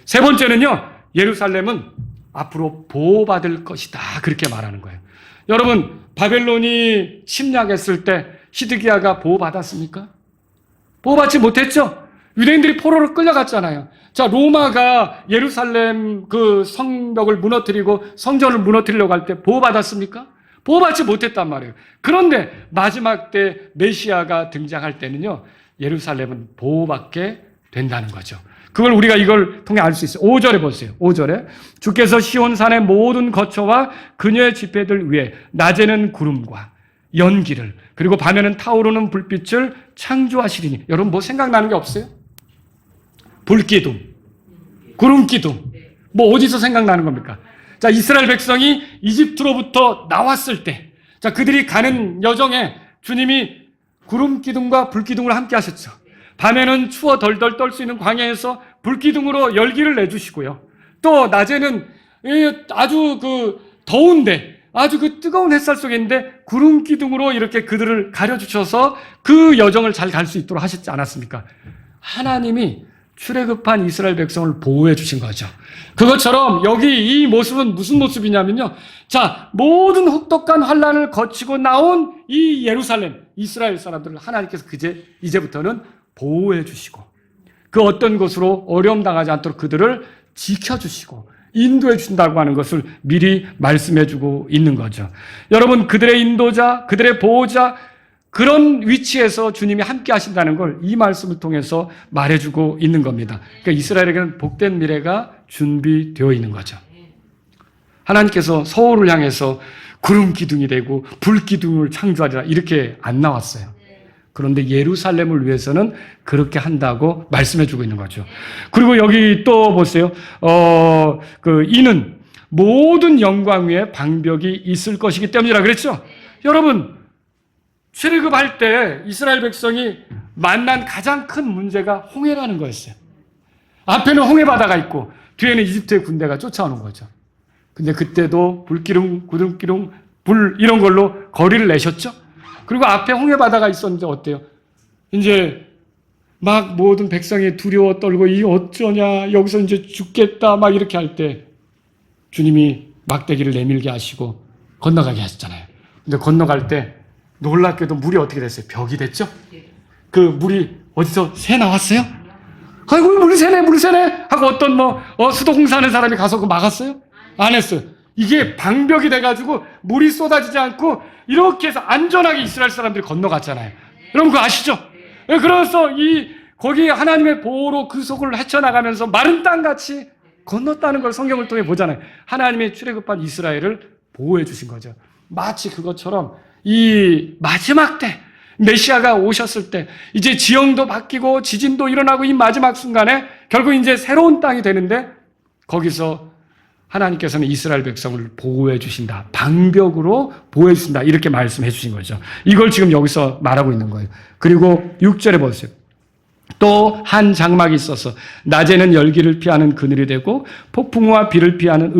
S1: 세 번째는요, 예루살렘은 앞으로 보호받을 것이다. 그렇게 말하는 거예요. 여러분, 바벨론이 침략했을 때 시드기야가 보호받았습니까? 보호받지 못했죠? 유대인들이 포로로 끌려갔잖아요. 자, 로마가 예루살렘 그 성벽을 무너뜨리고 성전을 무너뜨리려고 할 때 보호받았습니까? 보호받지 못했단 말이에요. 그런데 마지막 때 메시아가 등장할 때는요, 예루살렘은 보호받게 된다는 거죠. 그걸 우리가 이걸 통해 알 수 있어요. 5절에 보세요. 5절에 주께서 시온산의 모든 거처와 그녀의 집회들 위에 낮에는 구름과 연기를 그리고 밤에는 타오르는 불빛을 창조하시리니. 여러분 뭐 생각나는 게 없어요? 불기둥, 구름기둥. 뭐 어디서 생각나는 겁니까? 자, 이스라엘 백성이 이집트로부터 나왔을 때, 자, 그들이 가는 여정에 주님이 구름기둥과 불기둥을 함께 하셨죠. 밤에는 추워 덜덜 떨 수 있는 광야에서 불기둥으로 열기를 내주시고요. 또 낮에는 아주 더운데 아주 뜨거운 햇살 속에 있는데 구름기둥으로 이렇게 그들을 가려주셔서 그 여정을 잘 갈 수 있도록 하셨지 않았습니까? 하나님이 출애굽한 이스라엘 백성을 보호해 주신 거죠. 그것처럼 여기 이 모습은 무슨 모습이냐면요. 자, 모든 혹독한 환난을 거치고 나온 이 예루살렘, 이스라엘 사람들을 하나님께서 이제부터는 보호해 주시고 그 어떤 곳으로 어려움 당하지 않도록 그들을 지켜주시고 인도해 준다고 하는 것을 미리 말씀해 주고 있는 거죠. 여러분, 그들의 인도자, 그들의 보호자, 그런 위치에서 주님이 함께 하신다는 걸 이 말씀을 통해서 말해주고 있는 겁니다. 그러니까 이스라엘에게는 복된 미래가 준비되어 있는 거죠. 하나님께서 서울을 향해서 구름 기둥이 되고 불 기둥을 창조하리라 이렇게 안 나왔어요. 그런데 예루살렘을 위해서는 그렇게 한다고 말씀해주고 있는 거죠. 그리고 여기 또 보세요. 이는 모든 영광 위에 방벽이 있을 것이기 때문이라 그랬죠. 여러분, 출애굽할 때 이스라엘 백성이 만난 가장 큰 문제가 홍해라는 거였어요. 앞에는 홍해 바다가 있고 뒤에는 이집트의 군대가 쫓아오는 거죠. 근데 그때도 불기둥, 구름기둥, 불 이런 걸로 거리를 내셨죠. 그리고 앞에 홍해 바다가 있었는데 어때요? 이제 막 모든 백성이 두려워 떨고 이 어쩌냐 여기서 이제 죽겠다 막 이렇게 할 때 주님이 막대기를 내밀게 하시고 건너가게 하셨잖아요. 근데 건너갈 때 놀랍게도 물이 어떻게 됐어요? 벽이 됐죠? 그 물이 어디서 새 나왔어요? 아이고 물이 새네 하고 어떤 수도공사하는 사람이 가서 그거 막았어요? 안 했어요. 이게 방벽이 돼가지고 물이 쏟아지지 않고 이렇게 해서 안전하게 이스라엘 사람들이 건너갔잖아요. 여러분 그거 아시죠? 그래서 거기 하나님의 보호로 그 속을 헤쳐나가면서 마른 땅같이 건넜다는 걸 성경을 통해 보잖아요. 하나님의 출애굽한 이스라엘을 보호해 주신 거죠. 마치 그것처럼 이 마지막 때 메시아가 오셨을 때 이제 지형도 바뀌고 지진도 일어나고 이 마지막 순간에 결국 이제 새로운 땅이 되는데 거기서 하나님께서는 이스라엘 백성을 보호해 주신다. 방벽으로 보호해 주신다. 이렇게 말씀해 주신 거죠. 이걸 지금 여기서 말하고 있는 거예요. 그리고 6절에 보세요. 또 한 장막이 있어서 낮에는 열기를 피하는 그늘이 되고 폭풍과 비를 피하는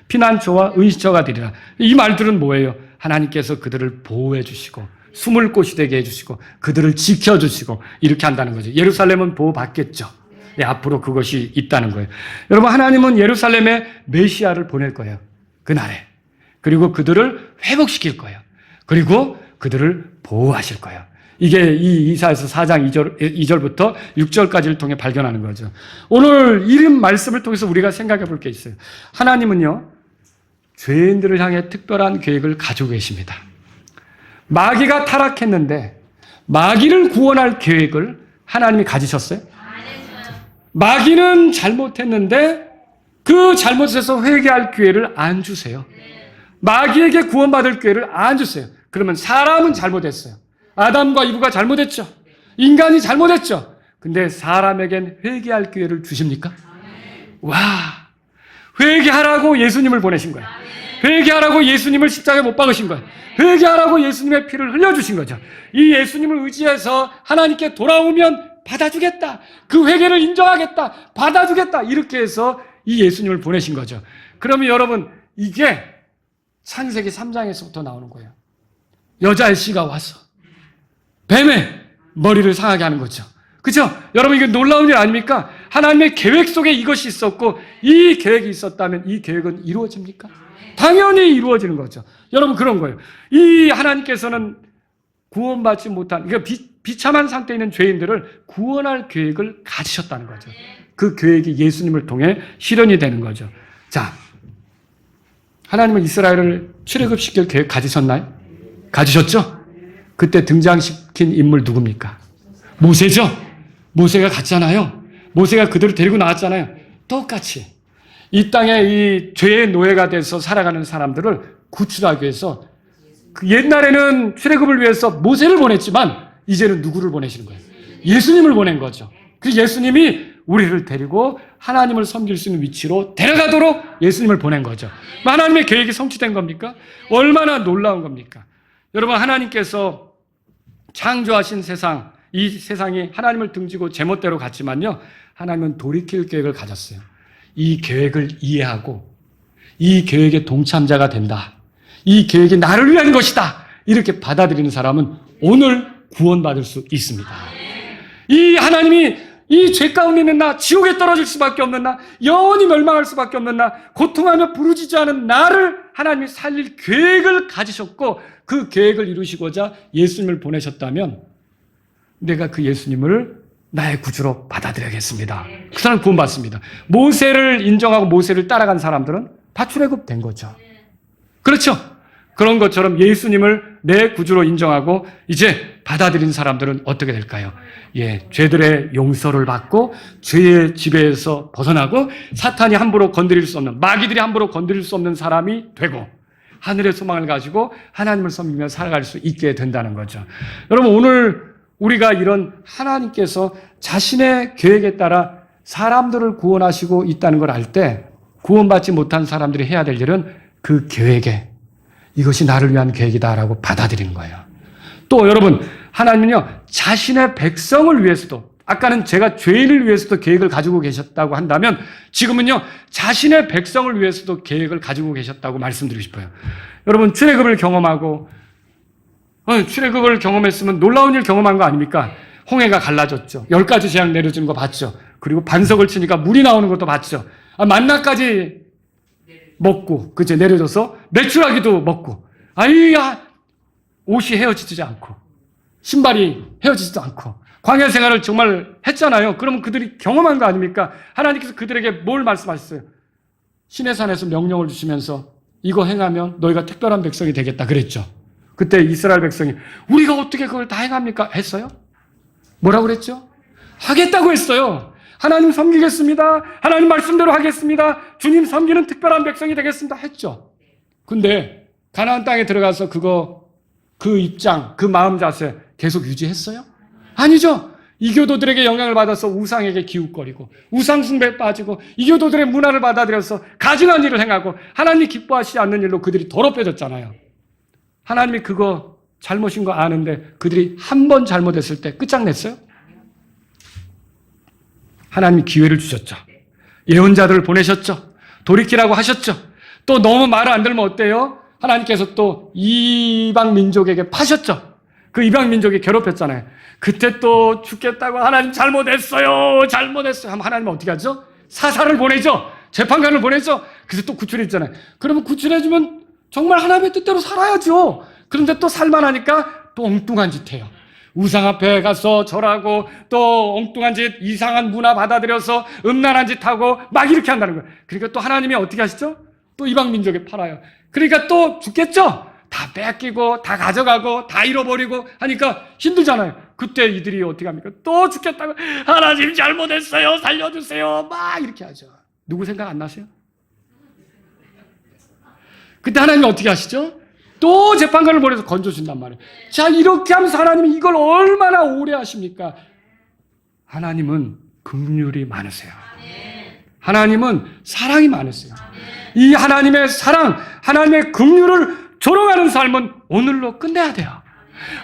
S1: 피난처와 은신처가 되리라. 이 말들은 뭐예요? 하나님께서 그들을 보호해 주시고 숨을 곳이 되게 해주시고 그들을 지켜주시고 이렇게 한다는 거죠. 예루살렘은 보호받겠죠. 네, 앞으로 그것이 있다는 거예요. 여러분, 하나님은 예루살렘에 메시아를 보낼 거예요. 그날에. 그리고 그들을 회복시킬 거예요. 그리고 그들을 보호하실 거예요. 이게 이 이사야서 4장 2절부터 6절까지를 통해 발견하는 거죠. 오늘 이 말씀을 통해서 우리가 생각해 볼 게 있어요. 하나님은요, 죄인들을 향해 특별한 계획을 가지고 계십니다. 마귀가 타락했는데 마귀를 구원할 계획을 하나님이 가지셨어요. 마귀는 잘못했는데 그 잘못에서 회개할 기회를 안 주세요. 마귀에게 구원받을 기회를 안 주세요. 그러면 사람은 잘못했어요. 아담과 이브가 잘못했죠. 인간이 잘못했죠. 근데 사람에겐 회개할 기회를 주십니까? 와, 회개하라고 예수님을 보내신 거예요. 회개하라고 예수님을 십자가에 못 박으신 거예요. 회개하라고 예수님의 피를 흘려주신 거죠. 이 예수님을 의지해서 하나님께 돌아오면 받아주겠다. 그 회개를 인정하겠다. 받아주겠다. 이렇게 해서 이 예수님을 보내신 거죠. 그러면 여러분, 이게 창세기 3장에서부터 나오는 거예요. 여자의 씨가 와서 뱀의 머리를 상하게 하는 거죠. 그렇죠? 여러분, 이게 놀라운 일 아닙니까? 하나님의 계획 속에 이것이 있었고 이 계획이 있었다면 이 계획은 이루어집니까? 당연히 이루어지는 거죠. 여러분, 그런 거예요. 이 하나님께서는 구원받지 못한, 그러니까 비참한 상태에 있는 죄인들을 구원할 계획을 가지셨다는 거죠. 그 계획이 예수님을 통해 실현이 되는 거죠. 자, 하나님은 이스라엘을 출애굽시킬 계획 가지셨나요? 가지셨죠? 그때 등장시킨 인물 누굽니까? 모세죠? 모세가 갔잖아요. 모세가 그들을 데리고 나왔잖아요. 똑같이 이 땅에 이 죄의 노예가 돼서 살아가는 사람들을 구출하기 위해서 옛날에는 출애굽을 위해서 모세를 보냈지만 이제는 누구를 보내시는 거예요? 예수님을 보낸 거죠. 그 예수님이 우리를 데리고 하나님을 섬길 수 있는 위치로 데려가도록 예수님을 보낸 거죠. 하나님의 계획이 성취된 겁니까? 얼마나 놀라운 겁니까? 여러분, 하나님께서 창조하신 세상, 이 세상이 하나님을 등지고 제멋대로 갔지만요, 하나님은 돌이킬 계획을 가졌어요. 이 계획을 이해하고 이 계획의 동참자가 된다. 이 계획이 나를 위한 것이다. 이렇게 받아들이는 사람은 오늘 구원받을 수 있습니다. 이 하나님이 이 죄 가운데 있는 나, 지옥에 떨어질 수밖에 없는 나, 영원히 멸망할 수밖에 없는 나, 고통하며 부르짖어하는 나를 하나님이 살릴 계획을 가지셨고 그 계획을 이루시고자 예수님을 보내셨다면 내가 그 예수님을 나의 구주로 받아들여야겠습니다. 그 사람 구원받습니다. 모세를 인정하고 모세를 따라간 사람들은 다 출애굽된 거죠. 그렇죠? 그런 것처럼 예수님을 내 구주로 인정하고 이제 받아들인 사람들은 어떻게 될까요? 예, 죄들의 용서를 받고 죄의 지배에서 벗어나고 사탄이 함부로 건드릴 수 없는, 마귀들이 함부로 건드릴 수 없는 사람이 되고 하늘의 소망을 가지고 하나님을 섬기며 살아갈 수 있게 된다는 거죠. 여러분, 오늘 우리가 이런 하나님께서 자신의 계획에 따라 사람들을 구원하시고 있다는 걸 알 때 구원받지 못한 사람들이 해야 될 일은 그 계획에 이것이 나를 위한 계획이다라고 받아들이는 거예요. 또 여러분, 하나님은요, 자신의 백성을 위해서도, 아까는 제가 죄인을 위해서도 계획을 가지고 계셨다고 한다면 지금은요, 자신의 백성을 위해서도 계획을 가지고 계셨다고 말씀드리고 싶어요. 여러분, 출애굽을 경험했으면 놀라운 일 경험한 거 아닙니까? 홍해가 갈라졌죠. 10가지 재앙 내려주는 거 봤죠. 그리고 반석을 치니까 물이 나오는 것도 봤죠. 만나까지 먹고, 그죠? 내려줘서 메추라기도 먹고, 옷이 헤어지지 않고, 신발이 헤어지지도 않고, 광야 생활을 정말 했잖아요. 그러면 그들이 경험한 거 아닙니까? 하나님께서 그들에게 뭘 말씀하셨어요? 시내산에서 명령을 주시면서 이거 행하면 너희가 특별한 백성이 되겠다 그랬죠. 그때 이스라엘 백성이 우리가 어떻게 그걸 다 행합니까? 했어요? 뭐라고 그랬죠? 하겠다고 했어요. 하나님 섬기겠습니다. 하나님 말씀대로 하겠습니다. 주님 섬기는 특별한 백성이 되겠습니다. 했죠. 근데 가나안 땅에 들어가서 그 입장, 그 마음 자세 계속 유지했어요? 아니죠. 이교도들에게 영향을 받아서 우상에게 기웃거리고 우상 숭배에 빠지고 이교도들의 문화를 받아들여서 가증한 일을 행하고 하나님이 기뻐하시지 않는 일로 그들이 더럽혀졌잖아요. 하나님이 그거 잘못인 거 아는데 그들이 한 번 잘못했을 때 끝장냈어요? 하나님이 기회를 주셨죠. 예언자들을 보내셨죠. 돌이키라고 하셨죠. 또 너무 말을 안 들으면 어때요? 하나님께서 또 이방 민족에게 파셨죠. 그 이방 민족이 괴롭혔잖아요. 그때 또 죽겠다고 하나님 잘못했어요. 하면 하나님은 어떻게 하죠? 사사를 보내죠. 재판관을 보내죠. 그래서 또 구출했잖아요. 그러면 구출해주면 정말 하나님의 뜻대로 살아야죠. 그런데 또 살만하니까 또 엉뚱한 짓 해요. 우상 앞에 가서 절하고 또 엉뚱한 짓, 이상한 문화 받아들여서 음란한 짓 하고 막 이렇게 한다는 거예요. 그러니까 또 하나님이 어떻게 하시죠? 또 이방 민족에 팔아요. 그러니까 또 죽겠죠? 다 뺏기고 다 가져가고 다 잃어버리고 하니까 힘들잖아요. 그때 이들이 어떻게 합니까? 또 죽겠다고 하나님 잘못했어요. 살려주세요. 막 이렇게 하죠. 누구 생각 안 나세요? 그때 하나님이 어떻게 하시죠? 또 재판관을 보내서 건져준단 말이에요. 자, 이렇게 하면서 하나님이 이걸 얼마나 오래 하십니까? 하나님은 긍휼이 많으세요. 하나님은 사랑이 많으세요. 이 하나님의 사랑, 하나님의 긍휼을 조롱하는 삶은 오늘로 끝내야 돼요.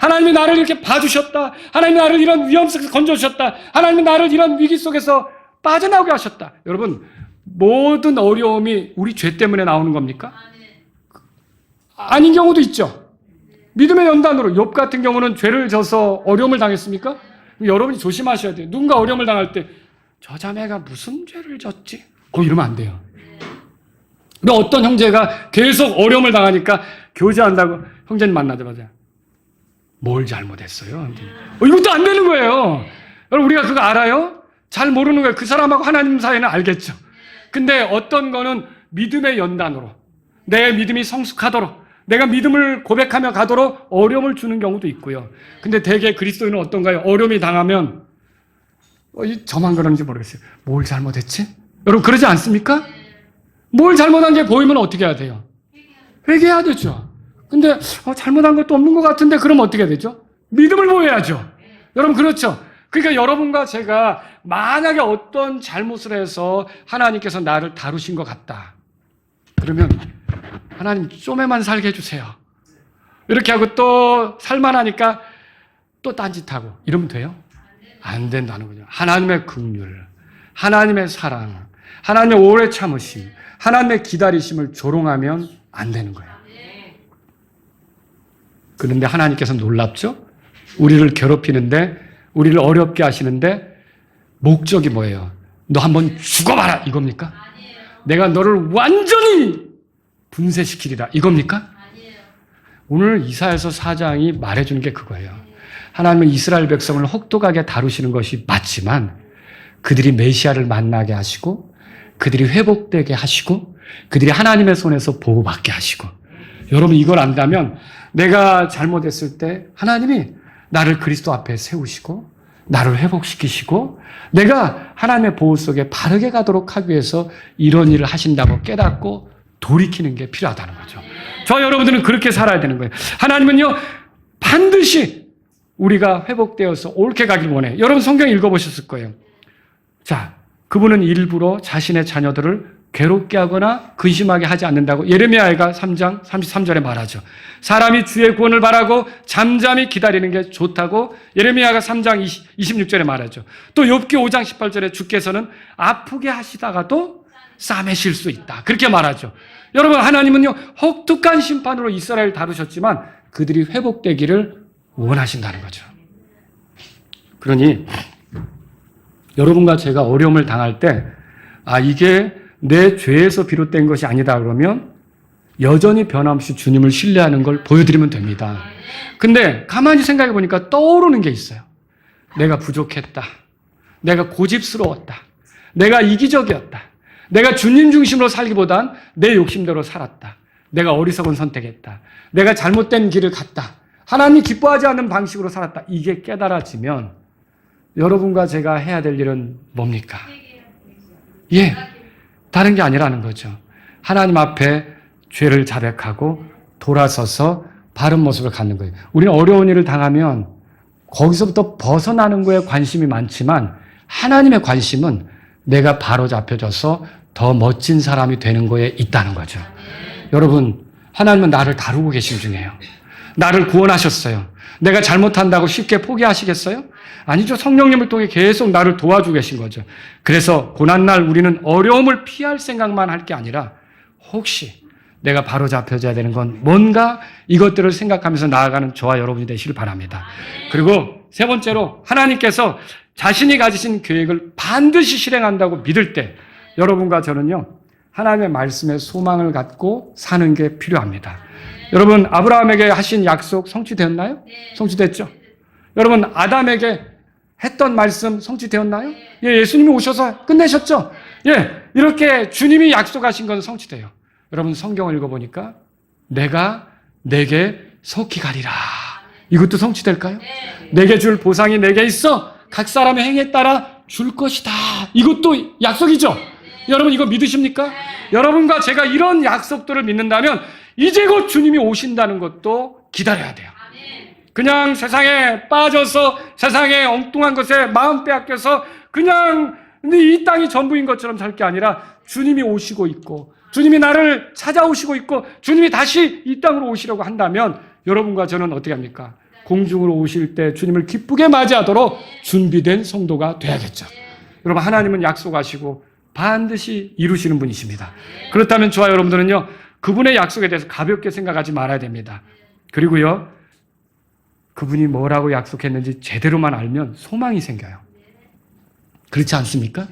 S1: 하나님이 나를 이렇게 봐주셨다. 하나님이 나를 이런 위험 속에서 건져주셨다. 하나님이 나를 이런 위기 속에서 빠져나오게 하셨다. 여러분, 모든 어려움이 우리 죄 때문에 나오는 겁니까? 아닌 경우도 있죠. 믿음의 연단으로 욥 같은 경우는 죄를 져서 어려움을 당했습니까? 여러분이 조심하셔야 돼요. 누군가 어려움을 당할 때 저 자매가 무슨 죄를 졌지? 이러면 안 돼요. 근데 어떤 형제가 계속 어려움을 당하니까 교제한다고 형제님 만나자마자 뭘 잘못했어요? 이것도 안 되는 거예요. 여러분, 우리가 그거 알아요? 잘 모르는 거예요. 그 사람하고 하나님 사이는 알겠죠. 근데 어떤 거는 믿음의 연단으로 내 믿음이 성숙하도록 내가 믿음을 고백하며 가도록 어려움을 주는 경우도 있고요. 근데 대개 그리스도인은 어떤가요? 어려움이 당하면 저만 그런지 모르겠어요. 뭘 잘못했지? 여러분, 그러지 않습니까? 뭘 잘못한 게 보이면 어떻게 해야 돼요? 회개해야 되죠. 근데 잘못한 것도 없는 것 같은데 그러면 어떻게 되죠? 믿음을 보여야죠. 여러분, 그렇죠? 그러니까 여러분과 제가 만약에 어떤 잘못을 해서 하나님께서 나를 다루신 것 같다. 그러면 하나님 좀에만 살게 해주세요. 이렇게 하고 또 살만하니까 또 딴짓하고 이러면 돼요? 안 된다는 거죠. 하나님의 긍휼, 하나님의 사랑, 하나님의 오래 참으심, 하나님의 기다리심을 조롱하면 안 되는 거예요. 그런데 하나님께서 놀랍죠? 우리를 괴롭히는데, 우리를 어렵게 하시는데 목적이 뭐예요? 너 한번 죽어봐라 이겁니까? 내가 너를 완전히 분쇄시키리라 이겁니까? 오늘 이사야서 4장이 말해주는 게 그거예요. 하나님은 이스라엘 백성을 혹독하게 다루시는 것이 맞지만 그들이 메시아를 만나게 하시고 그들이 회복되게 하시고 그들이 하나님의 손에서 보호받게 하시고 여러분 이걸 안다면 내가 잘못했을 때 하나님이 나를 그리스도 앞에 세우시고 나를 회복시키시고 내가 하나님의 보호 속에 바르게 가도록 하기 위해서 이런 일을 하신다고 깨닫고 돌이키는 게 필요하다는 거죠. 저 여러분들은 그렇게 살아야 되는 거예요. 하나님은요 반드시 우리가 회복되어서 옳게 가길 원해요. 여러분 성경 읽어보셨을 거예요. 자, 그분은 일부러 자신의 자녀들을 괴롭게 하거나 근심하게 하지 않는다고 예레미야가 3장 33절에 말하죠. 사람이 주의 구원을 바라고 잠잠히 기다리는 게 좋다고 예레미야가 3장 26절에 말하죠. 또 욥기 5장 18절에 주께서는 아프게 하시다가도 싸매실 수 있다. 그렇게 말하죠. 여러분 하나님은요 혹독한 심판으로 이스라엘을 다루셨지만 그들이 회복되기를 원하신다는 거죠. 그러니 여러분과 제가 어려움을 당할 때 이게 내 죄에서 비롯된 것이 아니다 그러면 여전히 변함없이 주님을 신뢰하는 걸 보여드리면 됩니다. 근데 가만히 생각해 보니까 떠오르는 게 있어요. 내가 부족했다. 내가 고집스러웠다. 내가 이기적이었다. 내가 주님 중심으로 살기보단 내 욕심대로 살았다. 내가 어리석은 선택했다. 내가 잘못된 길을 갔다. 하나님이 기뻐하지 않는 방식으로 살았다. 이게 깨달아지면 여러분과 제가 해야 될 일은 뭡니까? 예, 다른 게 아니라는 거죠. 하나님 앞에 죄를 자백하고 돌아서서 바른 모습을 갖는 거예요. 우리는 어려운 일을 당하면 거기서부터 벗어나는 거에 관심이 많지만 하나님의 관심은 내가 바로 잡혀져서 더 멋진 사람이 되는 거에 있다는 거죠. 여러분, 하나님은 나를 다루고 계신 중이에요. 나를 구원하셨어요. 내가 잘못한다고 쉽게 포기하시겠어요? 아니죠. 성령님을 통해 계속 나를 도와주고 계신 거죠. 그래서 고난날 우리는 어려움을 피할 생각만 할 게 아니라 혹시 내가 바로 잡혀져야 되는 건 뭔가 이것들을 생각하면서 나아가는 저와 여러분이 되시길 바랍니다. 그리고 세 번째로 하나님께서 자신이 가지신 계획을 반드시 실행한다고 믿을 때 여러분과 저는요 하나님의 말씀에 소망을 갖고 사는 게 필요합니다. 여러분 아브라함에게 하신 약속 성취되었나요? 성취됐죠? 여러분 아담에게 했던 말씀 성취되었나요? 예, 예수님이 오셔서 끝내셨죠? 예, 이렇게 주님이 약속하신 건 성취돼요. 여러분 성경을 읽어보니까 내가 내게 속히 가리라. 이것도 성취될까요? 내게 줄 보상이 내게 있어. 각 사람의 행위에 따라 줄 것이다. 이것도 약속이죠? 여러분 이거 믿으십니까? 여러분과 제가 이런 약속들을 믿는다면 이제 곧 주님이 오신다는 것도 기다려야 돼요. 그냥 세상에 빠져서 세상의 엉뚱한 것에 마음 빼앗겨서 그냥 이 땅이 전부인 것처럼 살 게 아니라 주님이 오시고 있고 주님이 나를 찾아오시고 있고 주님이 다시 이 땅으로 오시려고 한다면 여러분과 저는 어떻게 합니까? 공중으로 오실 때 주님을 기쁘게 맞이하도록 준비된 성도가 돼야겠죠. 여러분 하나님은 약속하시고 반드시 이루시는 분이십니다. 그렇다면 저와 여러분들은요 그분의 약속에 대해서 가볍게 생각하지 말아야 됩니다. 그리고요 그분이 뭐라고 약속했는지 제대로만 알면 소망이 생겨요. 그렇지 않습니까?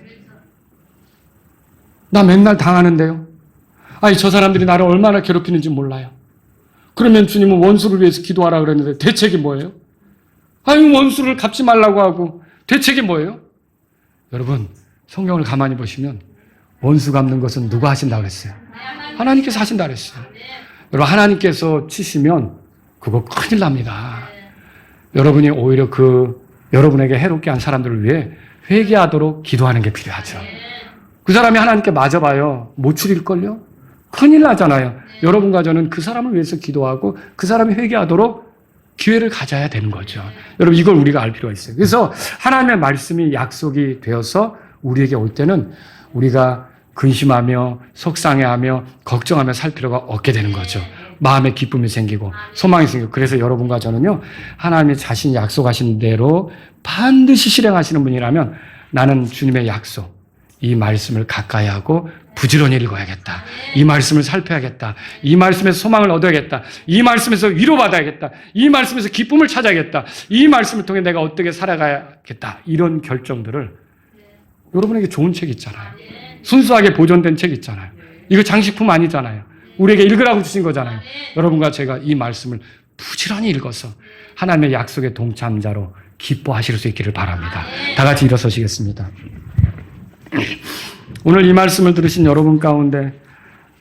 S1: 나 맨날 당하는데요. 아니 저 사람들이 나를 얼마나 괴롭히는지 몰라요. 그러면 주님은 원수를 위해서 기도하라 그랬는데 대책이 뭐예요? 아니 원수를 갚지 말라고 하고 대책이 뭐예요? 여러분 성경을 가만히 보시면 원수 갚는 것은 누가 하신다고 그랬어요? 하나님께서 하신다고 그랬어요. 여러분 하나님께서 치시면 그거 큰일 납니다. 여러분이 오히려 여러분에게 해롭게 한 사람들을 위해 회개하도록 기도하는 게 필요하죠. 그 사람이 하나님께 맞아봐요. 못 추릴걸요? 큰일 나잖아요. 여러분과 저는 그 사람을 위해서 기도하고 그 사람이 회개하도록 기회를 가져야 되는 거죠. 여러분 이걸 우리가 알 필요가 있어요. 그래서 하나님의 말씀이 약속이 되어서 우리에게 올 때는 우리가 근심하며 속상해하며 걱정하며 살 필요가 없게 되는 거죠. 마음에 기쁨이 생기고 소망이 생기고 그래서 여러분과 저는요 하나님이 자신이 약속하신 대로 반드시 실행하시는 분이라면 나는 주님의 약속 이 말씀을 가까이 하고 부지런히 읽어야겠다. 이 말씀을 살펴야겠다. 이 말씀에서 소망을 얻어야겠다. 이 말씀에서 위로받아야겠다. 이 말씀에서 기쁨을 찾아야겠다. 이 말씀을 통해 내가 어떻게 살아가야겠다. 이런 결정들을 여러분에게 좋은 책 있잖아요. 순수하게 보존된 책 있잖아요. 이거 장식품 아니잖아요. 우리에게 읽으라고 주신 거잖아요. 여러분과 제가 이 말씀을 부지런히 읽어서 하나님의 약속의 동참자로 기뻐하실 수 있기를 바랍니다. 다 같이 일어서시겠습니다. 오늘 이 말씀을 들으신 여러분 가운데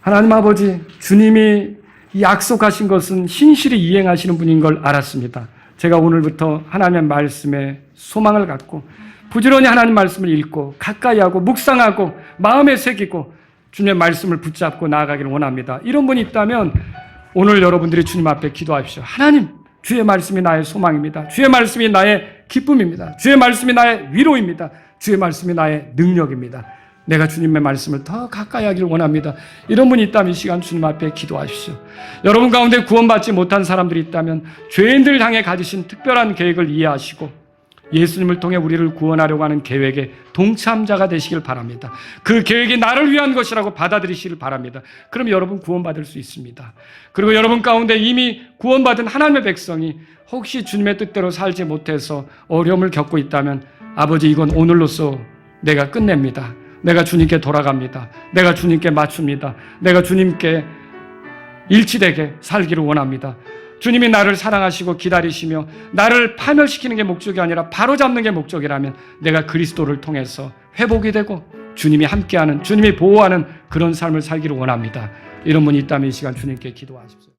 S1: 하나님 아버지, 주님이 약속하신 것은 신실히 이행하시는 분인 걸 알았습니다. 제가 오늘부터 하나님의 말씀에 소망을 갖고 부지런히 하나님 말씀을 읽고 가까이 하고 묵상하고 마음에 새기고 주님의 말씀을 붙잡고 나아가기를 원합니다. 이런 분이 있다면 오늘 여러분들이 주님 앞에 기도하십시오. 하나님, 주의 말씀이 나의 소망입니다. 주의 말씀이 나의 기쁨입니다. 주의 말씀이 나의 위로입니다. 주의 말씀이 나의 능력입니다. 내가 주님의 말씀을 더 가까이 하기를 원합니다. 이런 분이 있다면 이 시간 주님 앞에 기도하십시오. 여러분 가운데 구원받지 못한 사람들이 있다면 죄인들을 향해 가지신 특별한 계획을 이해하시고 예수님을 통해 우리를 구원하려고 하는 계획의 동참자가 되시길 바랍니다. 그 계획이 나를 위한 것이라고 받아들이시길 바랍니다. 그럼 여러분 구원받을 수 있습니다. 그리고 여러분 가운데 이미 구원받은 하나님의 백성이 혹시 주님의 뜻대로 살지 못해서 어려움을 겪고 있다면 아버지, 이건 오늘로써 내가 끝냅니다. 내가 주님께 돌아갑니다. 내가 주님께 맞춥니다. 내가 주님께 일치되게 살기를 원합니다. 주님이 나를 사랑하시고 기다리시며 나를 파멸시키는 게 목적이 아니라 바로잡는 게 목적이라면 내가 그리스도를 통해서 회복이 되고 주님이 함께하는, 주님이 보호하는 그런 삶을 살기를 원합니다. 이런 분이 있다면 이 시간 주님께 기도하십시오.